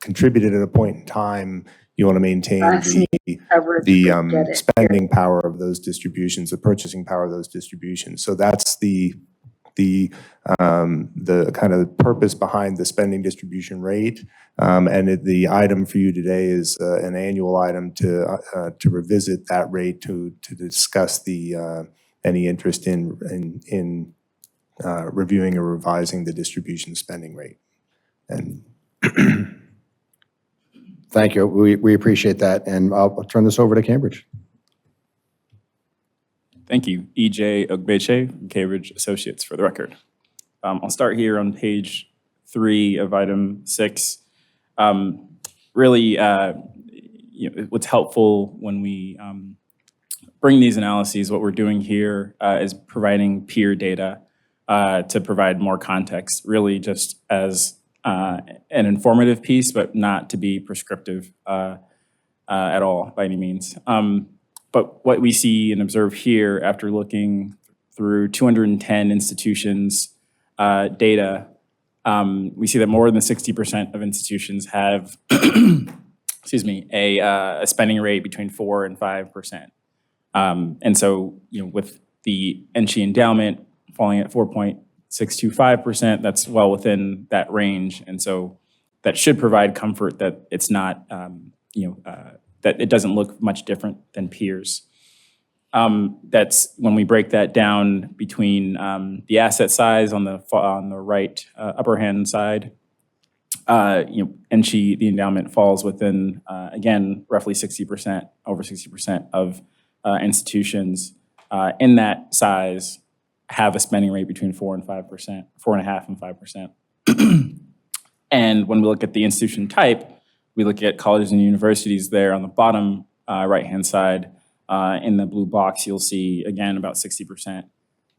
contributed at a point in time. You want to maintain
Coverage,
the
get it.
spending power of those distributions, the purchasing power of those distributions. So that's the kind of purpose behind the spending distribution rate. The item for you today is an annual item to revisit that rate to discuss any interest in reviewing or revising the distribution spending rate. And
Thank you. We appreciate that, and I'll turn this over to Cambridge.
Thank you. E.J. Ogbeche, Cambridge Associates, for the record. I'll start here on page 3 of item 6. Really, what's helpful when we bring these analyses, what we're doing here is providing peer data to provide more context, really just as an informative piece, but not to be prescriptive at all by any means. But what we see and observe here after looking through 210 institutions' data, we see that more than 60% of institutions have, excuse me, a spending rate between 4 and 5%. And so, with the NSHE endowment falling at 4.625%, that's well within that range. And so that should provide comfort that it's not, that it doesn't look much different than peers. That's when we break that down between the asset size on the right upper hand side. NSHE, the endowment, falls within, again, roughly 60%, over 60% of institutions in that size have a spending rate between 4 and 5%, 4.5% and 5%. And when we look at the institution type, we look at colleges and universities there on the bottom right-hand side. In the blue box, you'll see, again, about 60%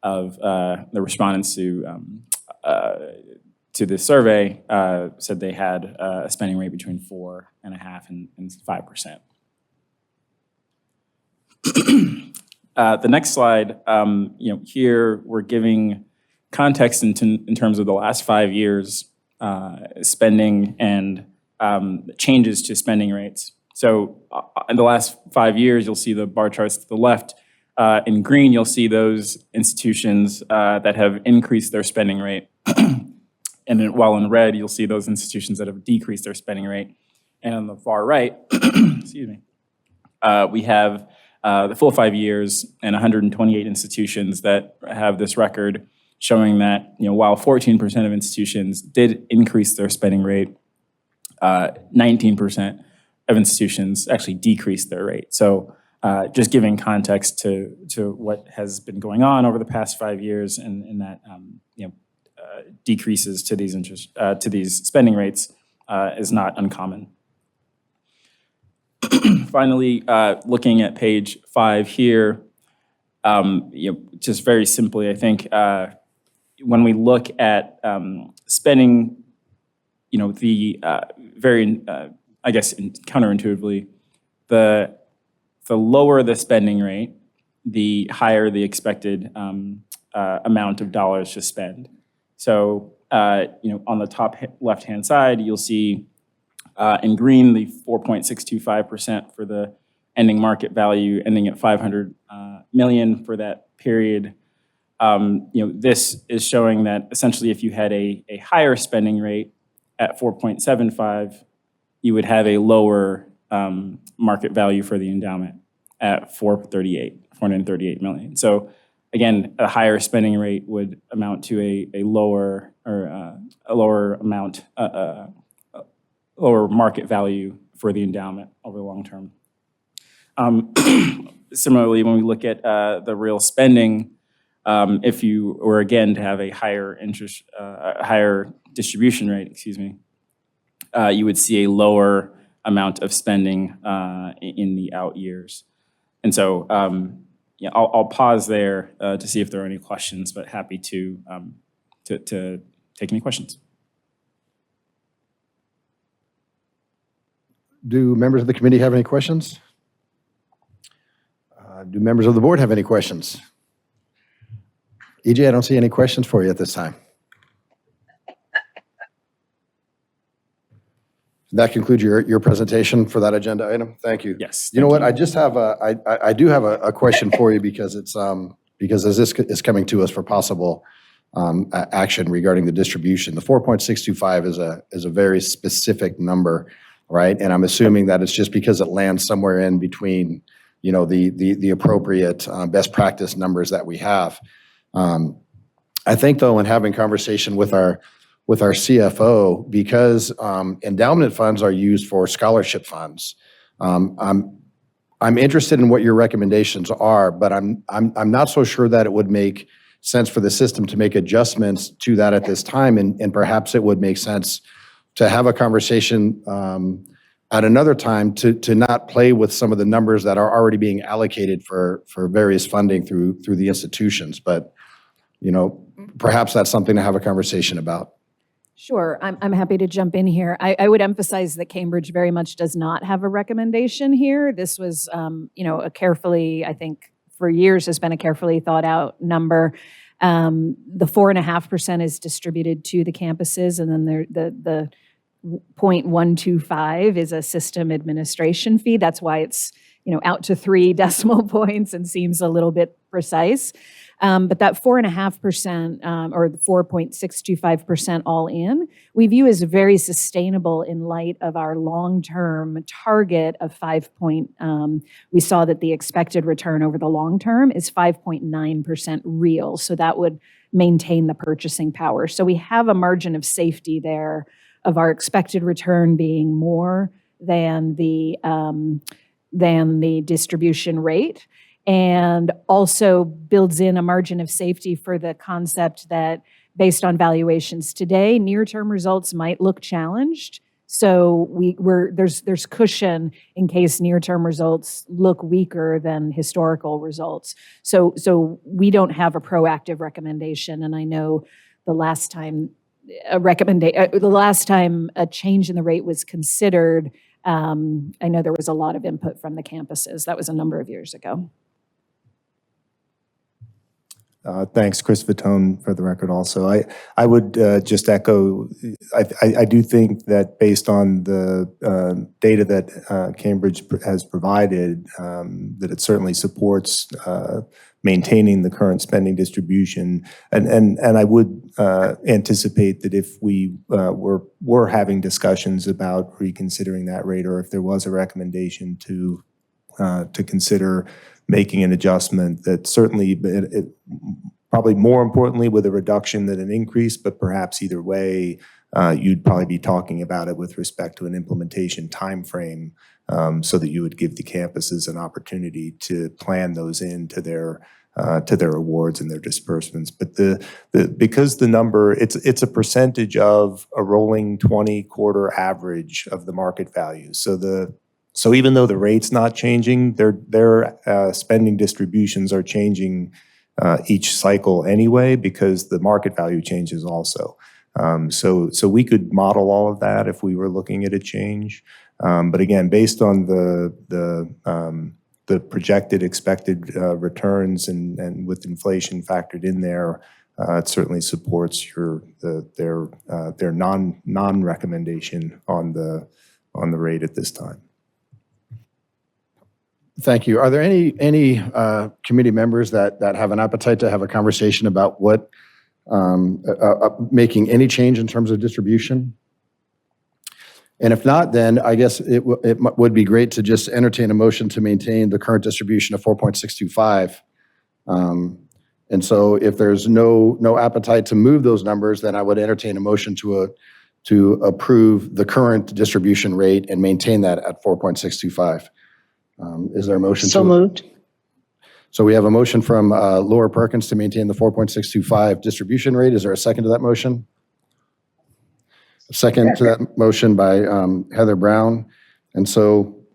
of the respondents to the survey said they had a spending rate between 4.5% and 5%. The next slide, here we're giving context in terms of the last 5 years spending and changes to spending rates. So in the last 5 years, you'll see the bar charts to the left. In green, you'll see those institutions that have increased their spending rate. And while in red, you'll see those institutions that have decreased their spending rate. And on the far right, excuse me, we have the full 5 years and 128 institutions that have this record showing that, while 14% of institutions did increase their spending rate, 19% of institutions actually decreased their rate. So just giving context to what has been going on over the past 5 years and that decreases to these spending rates is not uncommon. Finally, looking at page 5 here, just very simply, I think when we look at spending, the very, I guess, counterintuitively, the lower the spending rate, the higher the expected amount of dollars to spend. So, on the top left-hand side, you'll see in green the 4.625% for the ending market value, ending at 500 million for that period. This is showing that essentially if you had a higher spending rate at 4.75, you would have a lower market value for the endowment at 438 million. So again, a higher spending rate would amount to a lower amount, lower market value for the endowment over the long term. Similarly, when we look at the real spending, if you were again to have a higher higher distribution rate, excuse me, you would see a lower amount of spending in the out years. And so, I'll pause there to see if there are any questions, but happy to take any questions.
Do members of the committee have any questions? Do members of the board have any questions? EJ, I don't see any questions for you at this time. That concludes your presentation for that agenda item. Thank you.
Yes.
You know
thank
what? I just have I do have a question for you because it's because as this is coming to us for possible action regarding the distribution. The 4.625 is a very specific number, right? And I'm assuming that it's just because it lands somewhere in between, you know, the appropriate best practice numbers that we have. I think though, in having conversation with our CFO, because endowment funds are used for scholarship funds. I'm interested in what your recommendations are, but I'm not so sure that it would make sense for the system to make adjustments to that at this time, and perhaps it would make sense to have a conversation at another time to not play with some of the numbers that are already being allocated for various funding through the institutions. But you know, perhaps that's something to have a conversation about.
Sure, I'm happy to jump in here. I would emphasize that Cambridge very much does not have a recommendation here. This was, you know, a carefully, I think for years has been a carefully thought out number. The 4.5% is distributed to the campuses, and then the 0.125 is a system administration fee. That's why it's, you know, out to 3 decimal points and seems a little bit precise. But that 4.5% or the 4.625% all in, we view as very sustainable in light of our long-term target of 5. We saw that the expected return over the long term is 5.9% real. So that would maintain the purchasing power. So we have a margin of safety there of our expected return being more than the distribution rate, and also builds in a margin of safety for the concept that based on valuations today, near-term results might look challenged. So there's cushion in case near-term results look weaker than historical results. So we don't have a proactive recommendation, and I know the last time a change in the rate was considered, I know there was a lot of input from the campuses. That was a number of years ago.
Thanks, Chris Vitone, for the record also. I would just echo, I do think that based on the data that Cambridge has provided, that it certainly supports maintaining the current spending distribution. And I would anticipate that if we were having discussions about reconsidering that rate, or if there was a recommendation to consider making an adjustment, that certainly, probably more importantly, with a reduction than an increase, but perhaps either way, you'd probably be talking about it with respect to an implementation timeframe, so that you would give the campuses an opportunity to plan those into their awards and their disbursements. But because the number, it's a percentage of a rolling 20-quarter average of the market value. So even though the rate's not changing, their spending distributions are changing each cycle anyway, because the market value changes also. So we could model all of that if we were looking at a change. But again, based on the projected expected returns and with inflation factored in there, it certainly supports their non-recommendation on the rate at this time.
Thank you. Are there any committee members that have an appetite to have a conversation about what making any change in terms of distribution? And if not, then I guess it would be great to just entertain a motion to maintain the current distribution of 4.625. And so if there's no appetite to move those numbers, then I would entertain a motion to approve the current distribution rate and maintain that at 4.625. Is there a motion?
So moved.
So we have a motion from Laura Perkins to maintain the 4.625 distribution rate. Is there a second to that motion? A second to that motion by Heather Brown. And so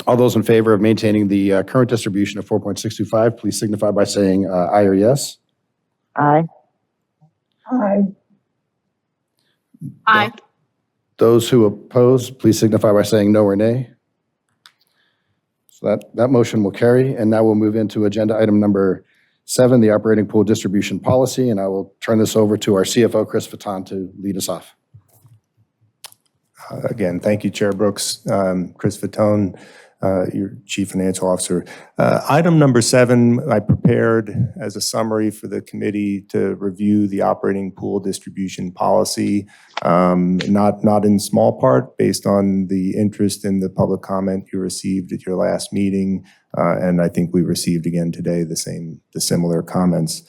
all those in favor of maintaining the current distribution of 4.625, please signify by saying aye or yes.
Aye.
Aye. Aye.
Those who oppose, please signify by saying no or nay. So that motion will carry. And now we'll move into agenda item number 7, the operating pool distribution policy. And I will turn this over to our CFO, Chris Fatton, to lead us off.
Again, thank you, Chair Brooks. Chris Fatton, your Chief Financial Officer. Item number 7, I prepared as a summary for the committee to review the operating pool distribution policy, not in small part based on the interest in the public comment you received at your last meeting, and I think we received again today the similar comments.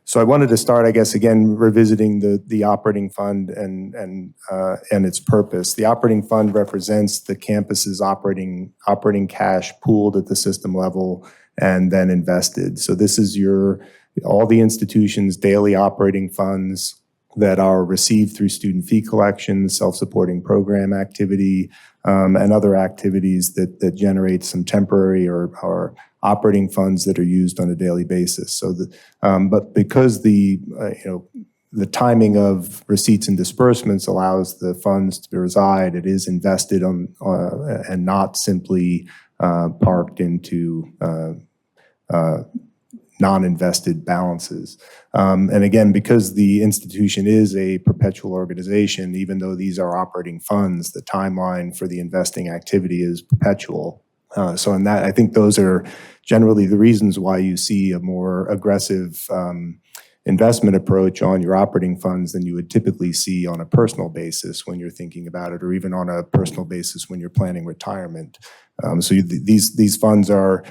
So I wanted to start, I guess, again, revisiting the operating fund and its purpose. The operating fund represents the campus's operating cash pooled at the system level and then invested. So this is all the institution's daily operating funds that are received through student fee collection, self-supporting program activity, and other activities that generate some temporary or operating funds that are used on a daily basis. So, but because the timing of receipts and disbursements allows the funds to reside, it is invested on and not simply parked into non-invested balances. And again, because the institution is a perpetual organization, even though these are operating funds, the timeline for the investing activity is perpetual. So in that, I think those are generally the reasons why you see a more aggressive investment approach on your operating funds than you would typically see on a personal basis when you're thinking about it, or even on a personal basis when you're planning retirement. So these funds are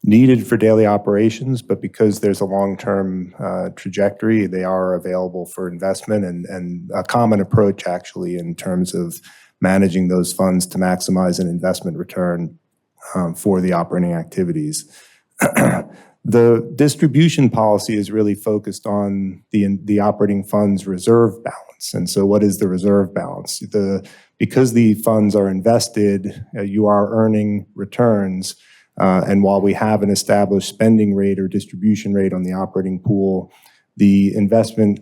needed for daily operations, but because there's a long-term trajectory, they are available for investment and a common approach actually in terms of managing those funds to maximize an investment return for the operating activities. The distribution policy is really focused on the operating fund's reserve balance. And so what is the reserve balance? Because the funds are invested, you are earning returns. And while we have an established spending rate or distribution rate on the operating pool, the investment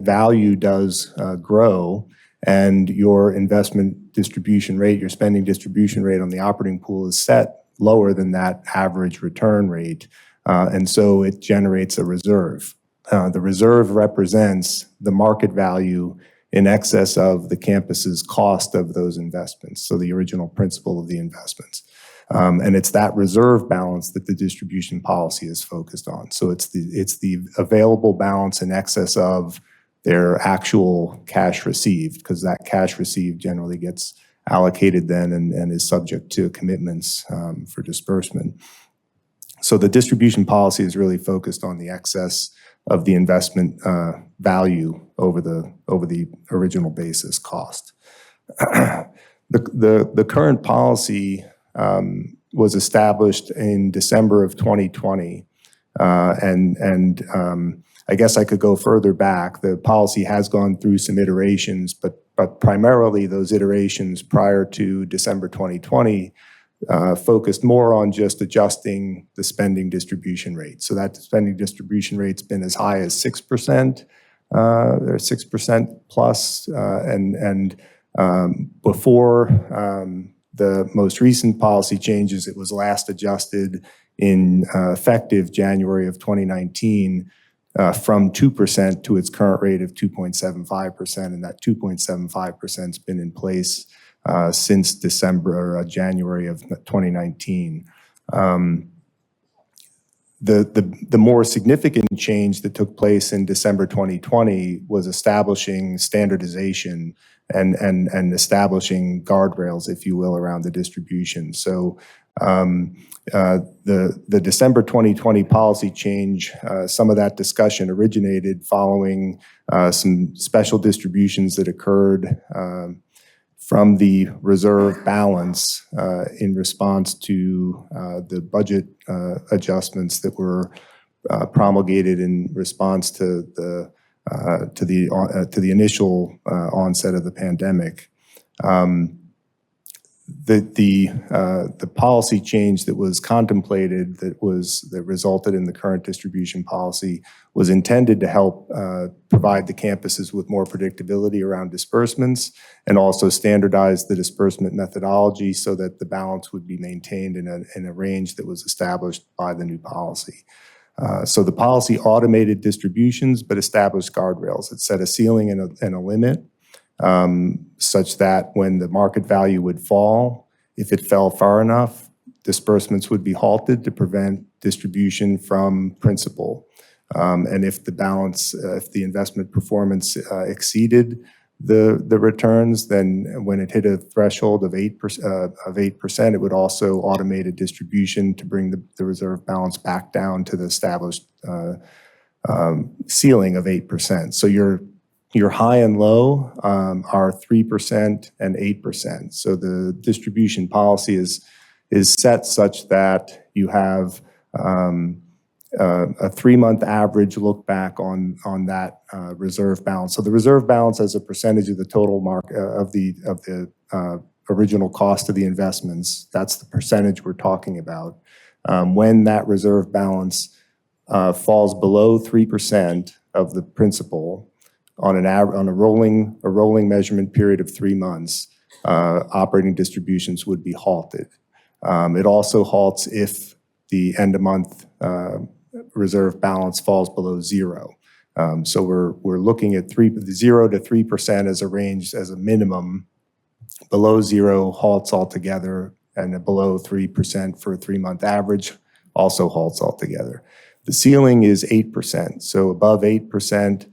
value does grow, and your investment distribution rate, your spending distribution rate on the operating pool is set lower than that average return rate. And so it generates a reserve. The reserve represents the market value in excess of the campus's cost of those investments, so the original principal of the investments. And it's that reserve balance that the distribution policy is focused on. So it's the available balance in excess of their actual cash received, because that cash received generally gets allocated then and is subject to commitments for disbursement. So the distribution policy is really focused on the excess of the investment value over the original basis cost. The current policy was established in December of 2020, and I guess I could go further back. The policy has gone through some iterations, but primarily those iterations prior to December 2020 focused more on just adjusting the spending distribution rate. So that spending distribution rate's been as high as 6%, or 6% plus, and before the most recent policy changes, it was last adjusted in effective January of 2019 from 2% to its current rate of 2.75%, and that 2.75% has been in place since December or January of 2019. The more significant change that took place in December 2020 was establishing standardization and establishing guardrails, if you will, around the distribution. So the December 2020 policy change, some of that discussion originated following some special distributions that occurred from the reserve balance in response to the budget adjustments that were promulgated in response to the initial onset of the pandemic. the policy change that was contemplated that resulted in the current distribution policy was intended to help provide the campuses with more predictability around disbursements and also standardize the disbursement methodology so that the balance would be maintained in a range that was established by the new policy. So the policy automated distributions but established guardrails. It set a ceiling and a limit. Such that when the market value would fall, if it fell far enough, disbursements would be halted to prevent distribution from principal. And if the balance, if the investment performance exceeded the returns, then when it hit a threshold of 8%, it would also automate a distribution to bring the reserve balance back down to the established ceiling of 8%. So your high and low are 3% and 8%. So the distribution policy is set such that you have a 3-month average look back on that reserve balance. So the reserve balance as a percentage of the total of the original cost of the investments, that's the percentage we're talking about. When that reserve balance falls below 3% of the principal, on a rolling measurement period of 3 months, operating distributions would be halted. It also halts if the end of month reserve balance falls below 0. So we're looking at 0 to 3% as a range, as a minimum. Below 0 halts altogether, and below 3% for a 3-month average also halts altogether. The ceiling is 8%. So above 8%,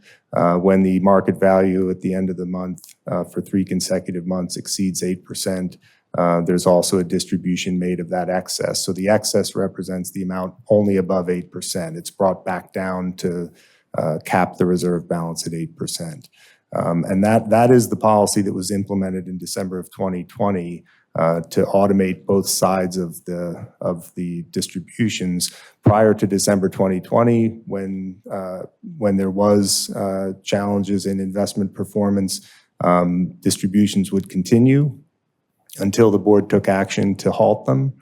when the market value at the end of the month for 3 consecutive months exceeds 8%, there's also a distribution made of that excess. So the excess represents the amount only above 8%. It's brought back down to cap the reserve balance at 8%. And that is the policy that was implemented in December of 2020 to automate both sides of the distributions. Prior to December 2020, when there was challenges in investment performance, distributions would continue until the board took action to halt them.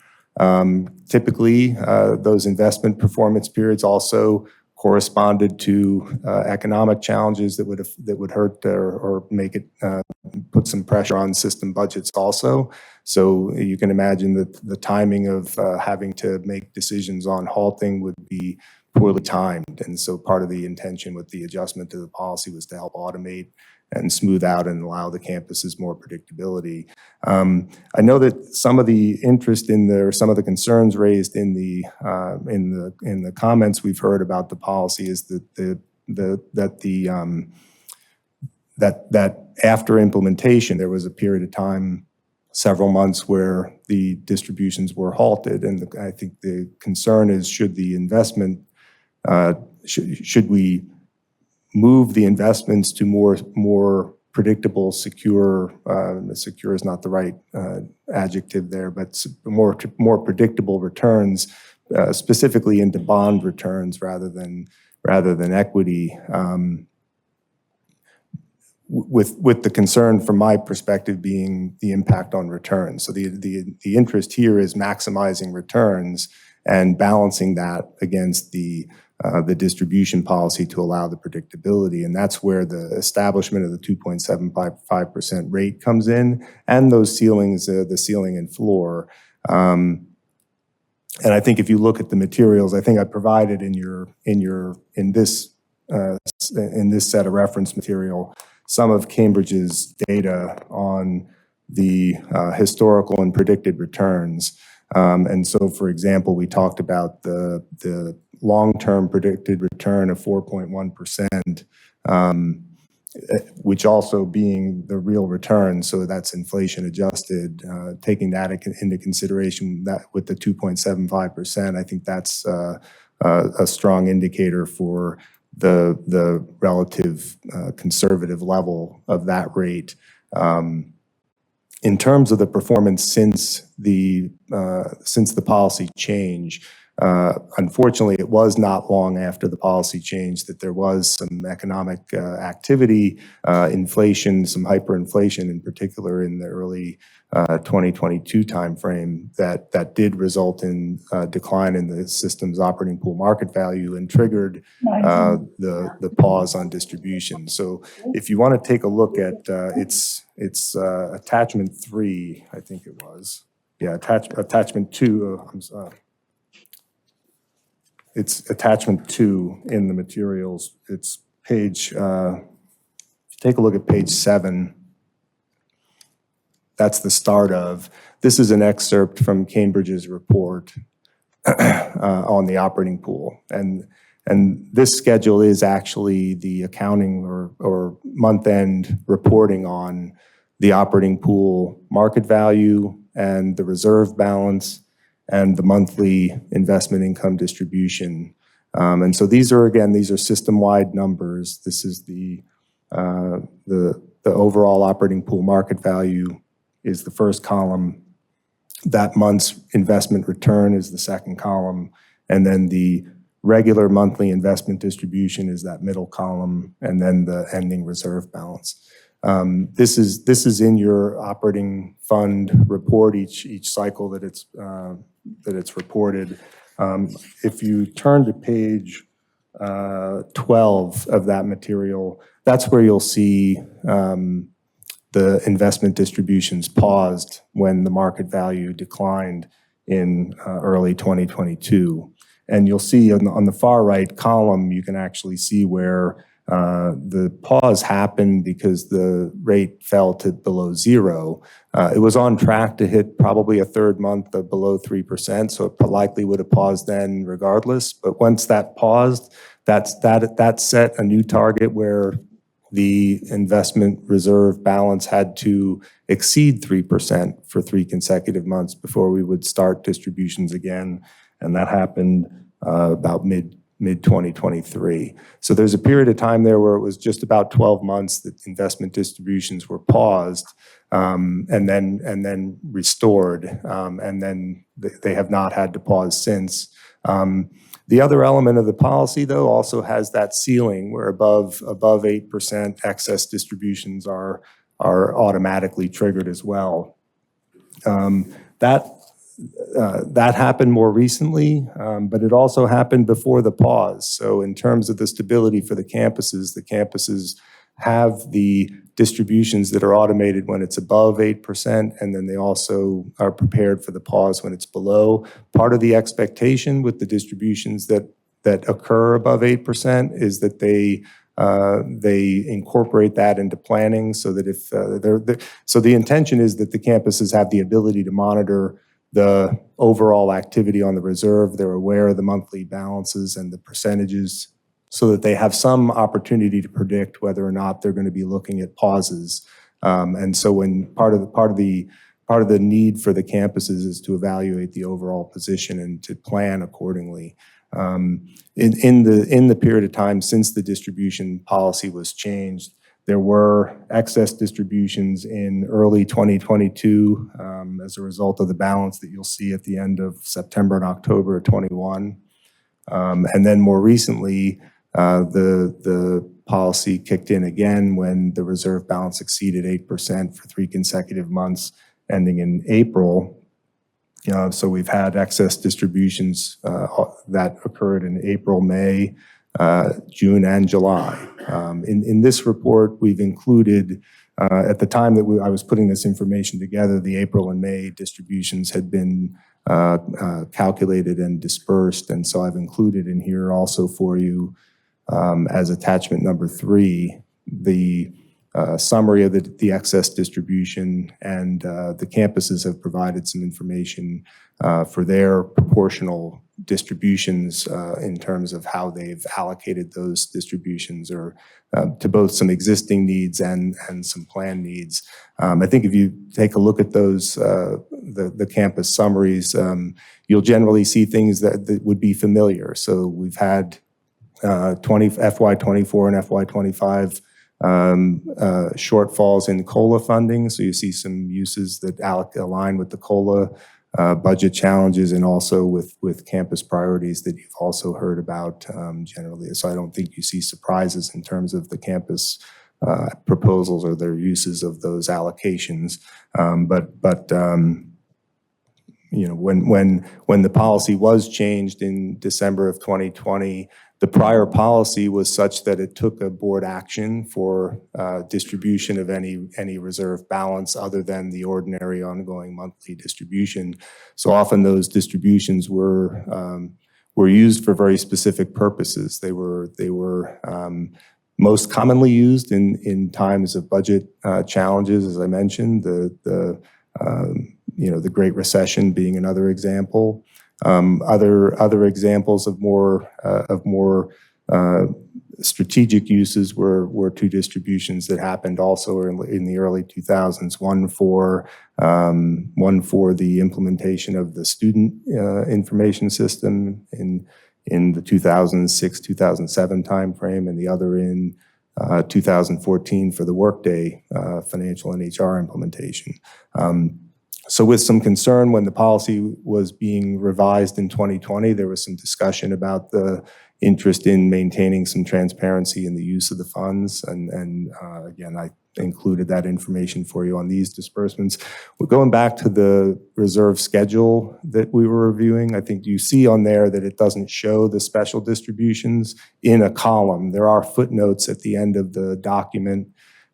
Typically, those investment performance periods also corresponded to economic challenges that would hurt or make it put some pressure on system budgets also. So you can imagine that the timing of having to make decisions on halting would be poorly timed. And so part of the intention with the adjustment to the policy was to help automate and smooth out and allow the campuses more predictability. I know that some of the interest or some of the concerns raised in the comments we've heard about the policy is that after implementation there was a period of time, several months, where the distributions were halted, and I think the concern is should we move the investments to more predictable, secure, secure is not the right adjective there, but more predictable returns, specifically into bond returns rather than equity, with the concern from my perspective being the impact on returns. So the interest here is maximizing returns and balancing that against the distribution policy to allow the predictability. And that's where the establishment of the 2.75% rate comes in, and those ceilings, the ceiling and floor. And I think if you look at the materials, I think I provided in this set of reference material some of Cambridge's data on the historical and predicted returns. And so, for example, we talked about the long-term predicted return of 4.1%, which also being the real return, so that's inflation adjusted. Taking that into consideration, that with the 2.75%, I think that's a strong indicator for the relative conservative level of that rate. In terms of the performance since the policy change, Unfortunately, it was not long after the policy change that there was some economic activity, inflation, some hyperinflation in particular in the early 2022 timeframe that did result in a decline in the system's operating pool market value and triggered the pause on distribution. So if you want to take a look at it's attachment 3, I think it was. Yeah, attachment 2. I'm sorry. It's attachment 2 in the materials. It's page, take a look at page 7. That's the start of. This is an excerpt from Cambridge's report on the operating pool. And this schedule is actually the accounting or month-end reporting on the operating pool market value and the reserve balance and the monthly investment income distribution. And so these are system-wide numbers. This is the overall operating pool market value is the first column. That month's investment return is the second column. And then the regular monthly investment distribution is that middle column, and then the ending reserve balance. This is in your operating fund report each cycle that it's reported. If you turn to page 12 of that material, that's where you'll see the investment distributions paused when the market value declined in early 2022. And you'll see on the far right column, you can actually see where the pause happened because the rate fell to below 0. It was on track to hit probably a third month of below 3%, so it likely would have paused then regardless. But once that paused, that set a new target where the investment reserve balance had to exceed 3% for 3 consecutive months before we would start distributions again. And that happened about mid-2023. So there's a period of time there where it was just about 12 months that investment distributions were paused and then restored. And then they have not had to pause since. The other element of the policy, though, also has that ceiling where above 8% excess distributions are automatically triggered as well. That happened more recently, but it also happened before the pause. So in terms of the stability for the campuses have the distributions that are automated when it's above 8%, and then they also are prepared for the pause when it's below. Part of the expectation with the distributions that occur above 8% is that they incorporate that into planning so that if so the intention is that the campuses have the ability to monitor the overall activity on the reserve. They're aware of the monthly balances and the percentages so that they have some opportunity to predict whether or not they're going to be looking at pauses. And so when part of the need for the campuses is to evaluate the overall position and to plan accordingly. In the period of time since the distribution policy was changed, there were excess distributions in early 2022 as a result of the balance that you'll see at the end of September and October of 21. And then more recently, the policy kicked in again when the reserve balance exceeded 8% for 3 consecutive months, ending in April. So we've had excess distributions that occurred in April, May, June, and July. In this report, we've included, at the time that I was putting this information together, the April and May distributions had been calculated and dispersed. And so I've included in here also for you as attachment number 3, the summary of the excess distribution, and the campuses have provided some information for their proportional distributions in terms of how they've allocated those distributions or to both some existing needs and some planned needs. I think if you take a look at those, the campus summaries, you'll generally see things that would be familiar. So we've had FY24 and FY25 shortfalls in COLA funding. So you see some uses that align with the COLA budget challenges and also with campus priorities that you've also heard about generally. So I don't think you see surprises in terms of the campus proposals or their uses of those allocations. You know, when the policy was changed in December of 2020, the prior policy was such that it took a board action for distribution of any reserve balance other than the ordinary ongoing monthly distribution. So often those distributions were used for very specific purposes. They were most commonly used in times of budget challenges, as I mentioned, you know, the Great Recession being another example. Other examples of more strategic uses were two distributions that happened also in the early 2000s. One for the implementation of the student information system in the 2006-2007 timeframe, and the other in 2014 for the Workday financial and HR implementation. So with some concern when the policy was being revised in 2020, there was some discussion about the interest in maintaining some transparency in the use of the funds. And again, I included that information for you on these disbursements. We're going back to the reserve schedule that we were reviewing. I think you see on there that it doesn't show the special distributions in a column. There are footnotes at the end of the document,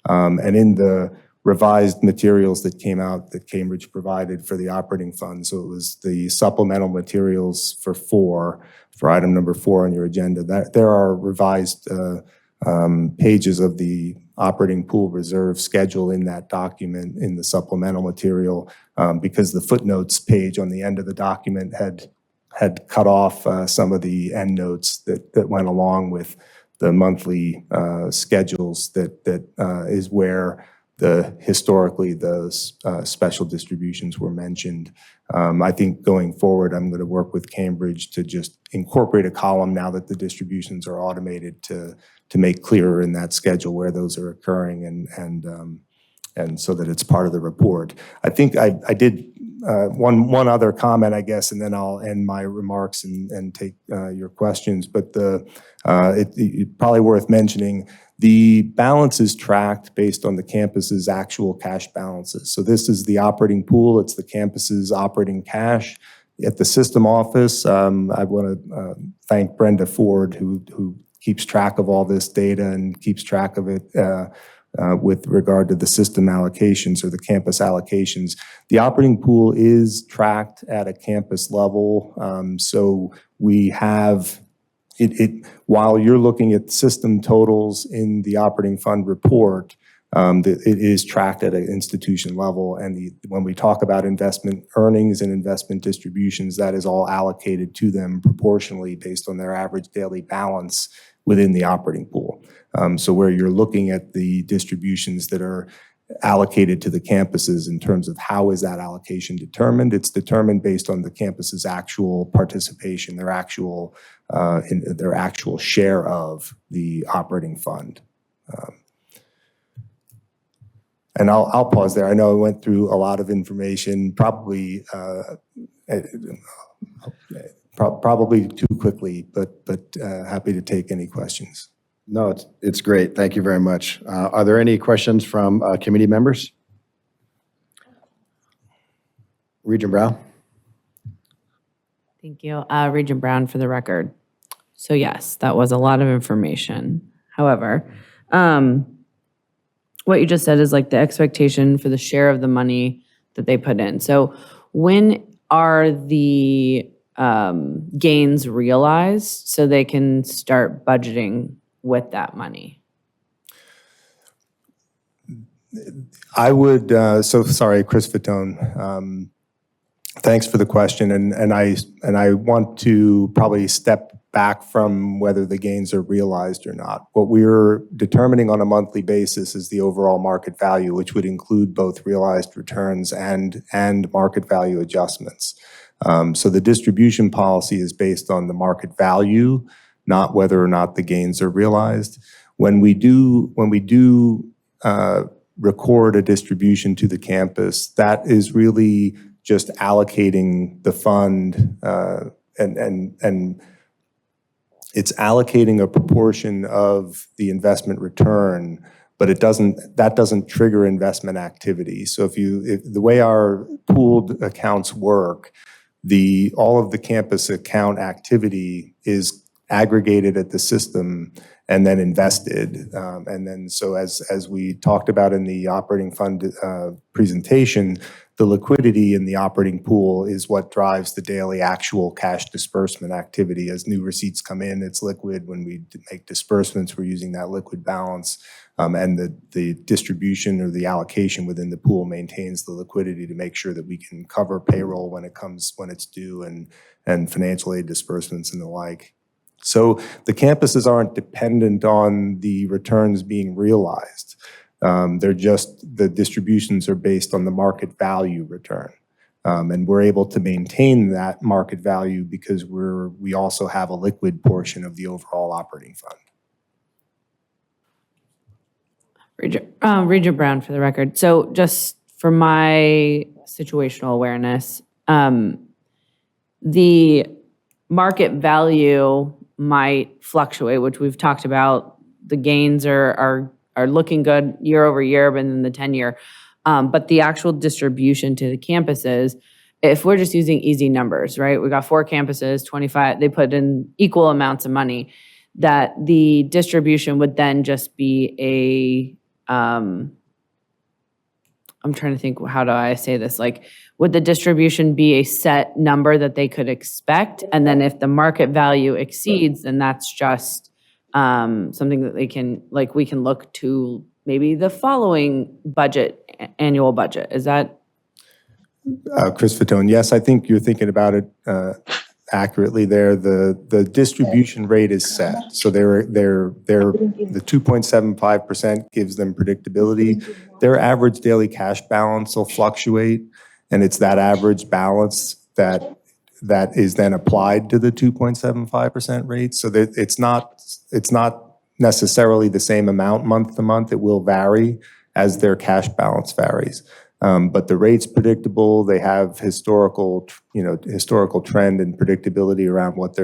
and in the revised materials that came out that Cambridge provided for the operating fund. So it was the supplemental materials for item number 4 on your agenda. That there are revised pages of the operating pool reserve schedule in that document in the supplemental material because the footnotes page on the end of the document had cut off some of the endnotes that went along with the monthly schedules that is where historically those special distributions were mentioned. I think going forward, I'm going to work with Cambridge to just incorporate a column now that the distributions are automated to make clearer in that schedule where those are occurring and so that it's part of the report. I think I did one other comment, I guess, and then I'll end my remarks and take your questions. But it's probably worth mentioning the balance is tracked based on the campus's actual cash balances. So this is the operating pool. It's the campus's operating cash. At the system office, I want to thank Brenda Ford, who keeps track of all this data and keeps track of it with regard to the system allocations or the campus allocations. The operating pool is tracked at a campus level. So we have while you're looking at system totals in the operating fund report, it is tracked at an institution level. And when we talk about investment earnings and investment distributions, that is all allocated to them proportionally based on their average daily balance within the operating pool. So where you're looking at the distributions that are allocated to the campuses in terms of how is that allocation determined, it's determined based on the campus's actual participation, their actual share of the operating fund. And I'll pause there. I know I went through a lot of information, probably too quickly, but happy to take any questions.
No, it's great. Thank you very much. Are there any questions from committee members? Regent Brown?
Thank you. Regent Brown for the record. So yes, that was a lot of information. However, what you just said is like the expectation for the share of the money that they put in. So when are the gains realized so they can start budgeting with that money?
I would, so sorry, Chris Fatone. Thanks for the question. And I want to probably step back from whether the gains are realized or not. What we're determining on a monthly basis is the overall market value, which would include both realized returns and market value adjustments. So the distribution policy is based on the market value, not whether or not the gains are realized. When we do record a distribution to the campus, that is really just allocating the fund, and it's allocating a proportion of the investment return, but that doesn't trigger investment activity. So if the way our pooled accounts work, all of the campus account activity is aggregated at the system and then invested. And then so as we talked about in the operating fund presentation, the liquidity in the operating pool is what drives the daily actual cash disbursement activity. As new receipts come in, it's liquid. When we make disbursements, we're using that liquid balance. And the distribution or the allocation within the pool maintains the liquidity to make sure that we can cover payroll when it's due, and financial aid disbursements and the like. So the campuses aren't dependent on the returns being realized. The distributions are based on the market value return. And we're able to maintain that market value because we also have a liquid portion of the overall operating fund.
Regent Brown for the record. So just for my situational awareness, the market value might fluctuate, which we've talked about. The gains are looking good year over year, but in the 10-year. But the actual distribution to the campuses, if we're just using easy numbers, right? We got 4 campuses, 25, they put in equal amounts of money, that the distribution would then just be I'm trying to think, how do I say this? Like, would the distribution be a set number that they could expect? And then if the market value exceeds, then that's just something that we can look to maybe the following annual budget. Is that?
Chris Fatone, yes, I think you're thinking about it accurately there. The distribution rate is set. So the 2.75% gives them predictability. Their average daily cash balance will fluctuate, and it's that average balance that is then applied to the 2.75% rate. So that it's not necessarily the same amount month to month. It will vary as their cash balance varies. But the rate's predictable. They have historical trend and predictability around what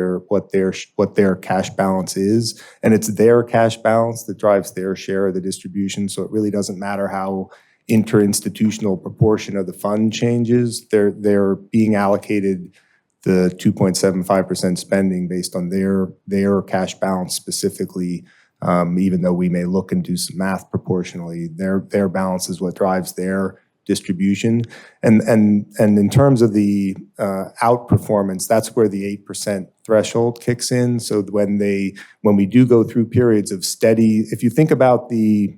their cash balance is, and it's their cash balance that drives their share of the distribution. So it really doesn't matter how interinstitutional proportion of the fund changes. They're being allocated the 2.75% spending based on their cash balance specifically. Even though we may look and do some math proportionally, their balance is what drives their distribution. And in terms of the outperformance, that's where the 8% threshold kicks in. So when we do go through periods of steady, if you think about the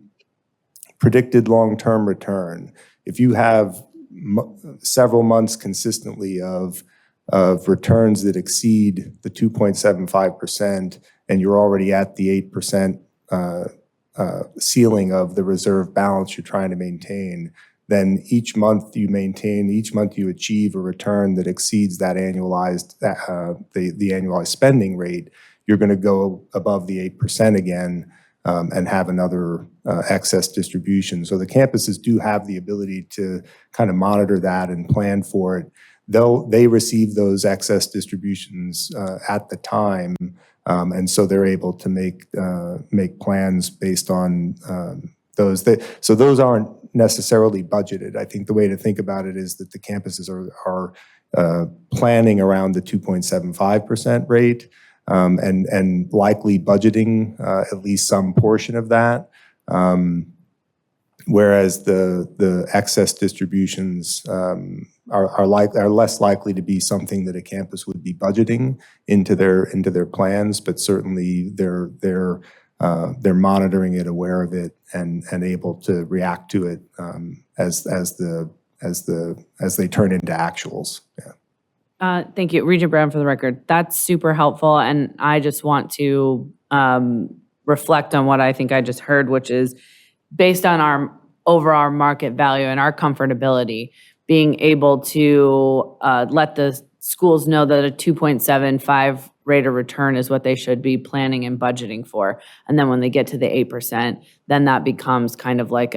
predicted long-term return, if you have several months consistently of returns that exceed the 2.75%, and you're already at the 8% ceiling of the reserve balance you're trying to maintain, then each month you achieve a return that exceeds that annualized, the annualized spending rate, you're going to go above the 8% again and have another excess distribution. So the campuses do have the ability to kind of monitor that and plan for it. They receive those excess distributions at the time, and so they're able to make plans based on those. So those aren't necessarily budgeted. I think the way to think about it is that the campuses are planning around the 2.75% rate and likely budgeting at least some portion of that. Whereas the excess distributions are less likely to be something that a campus would be budgeting into their plans, but certainly they're monitoring it, aware of it, and able to react to it as they turn into actuals. Yeah.
Thank you, Regent Brown, for the record. That's super helpful, and I just want to reflect on what I think I just heard, which is based on our overall market value and our comfortability, being able to let the schools know that a 2.75 rate of return is what they should be planning and budgeting for. And then when they get to the 8%, then that becomes kind of like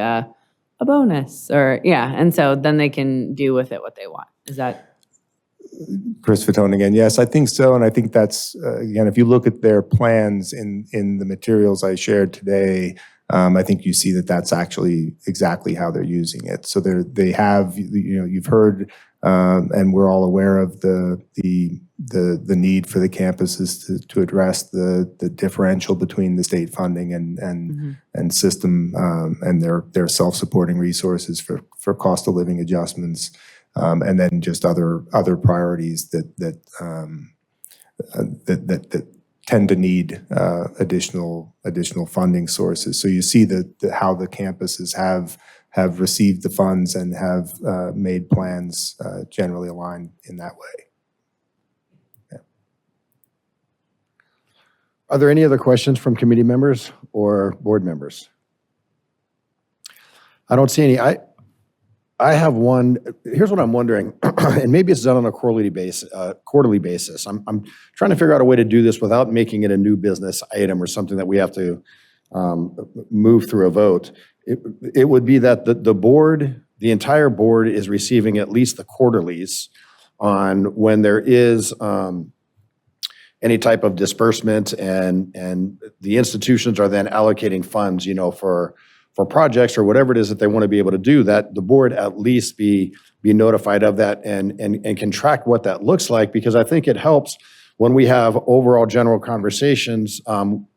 a bonus or, yeah. And so then they can do with it what they want. Is that?
Chris Fatone again. Yes, I think so. And I think that's, again, if you look at their plans in the materials I shared today, I think you see that that's actually exactly how they're using it. So they have, you've heard, and we're all aware of the need for the campuses to address the differential between the state funding and system, and their self-supporting resources for cost of living adjustments. And then just other priorities that tend to need additional funding sources. So you see how the campuses have received the funds and have made plans generally aligned in that way. Yeah.
Are there any other questions from committee members or board members? I don't see any. I have one. Here's what I'm wondering, and maybe it's done on a quarterly basis. I'm trying to figure out a way to do this without making it a new business item or something that we have to move through a vote. It would be that the board, the entire board, is receiving at least the quarterlies on when there is any type of disbursement, and the institutions are then allocating funds, for projects or whatever it is that they want to be able to do, that the board at least be notified of that and can track what that looks like, because I think it helps when we have overall general conversations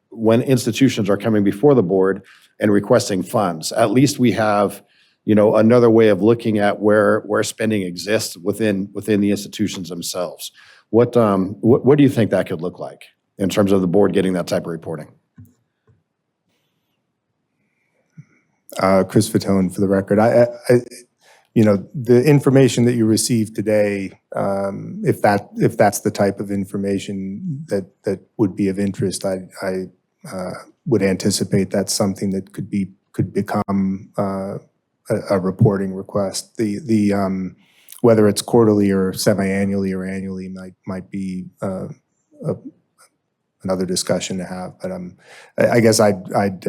when institutions are coming before the board and requesting funds. At least we have, another way of looking at where spending exists within the institutions themselves. What do you think that could look like in terms of the board getting that type of reporting?
Chris Fatone for the record. The information that you received today, if that's the type of information that would be of interest, I would anticipate that's something that could become a reporting request. The whether it's quarterly or semi-annually or annually might be another discussion to have. But I guess I'd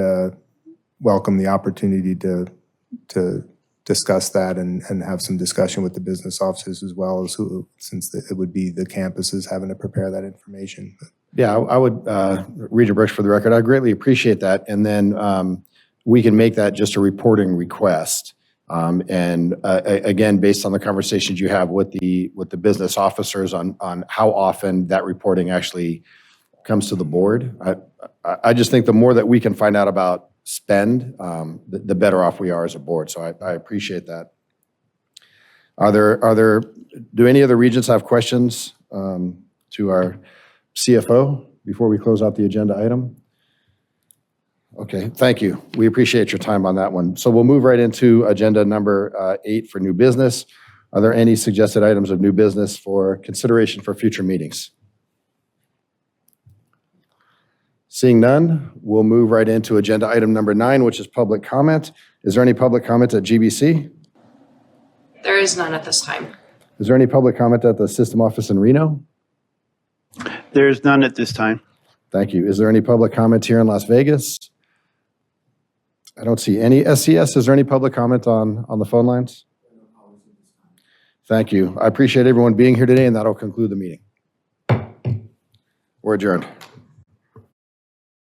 welcome the opportunity to discuss that and have some discussion with the business officers as well, as since it would be the campuses having to prepare that information.
Yeah, I would, Regent Brooks, for the record, I greatly appreciate that. And then we can make that just a reporting request. Again, based on the conversations you have with the business officers on how often that reporting actually comes to the board. I just think the more that we can find out about spend, the better off we are as a board. So I appreciate that. Do any of the regents have questions to our CFO before we close out the agenda item? Okay, thank you. We appreciate your time on that one. So we'll move right into agenda number 8 for new business. Are there any suggested items of new business for consideration for future meetings? Seeing none, we'll move right into agenda item number 9, which is public comment. Is there any public comment at GBC?
There is none at this time.
Is there any public comment at the system office in Reno?
There is none at this time.
Thank you. Is there any public comment here in Las Vegas? I don't see any. SCS, is there any public comment on the phone lines? Thank you. I appreciate everyone being here today, and that'll conclude the meeting. We're adjourned.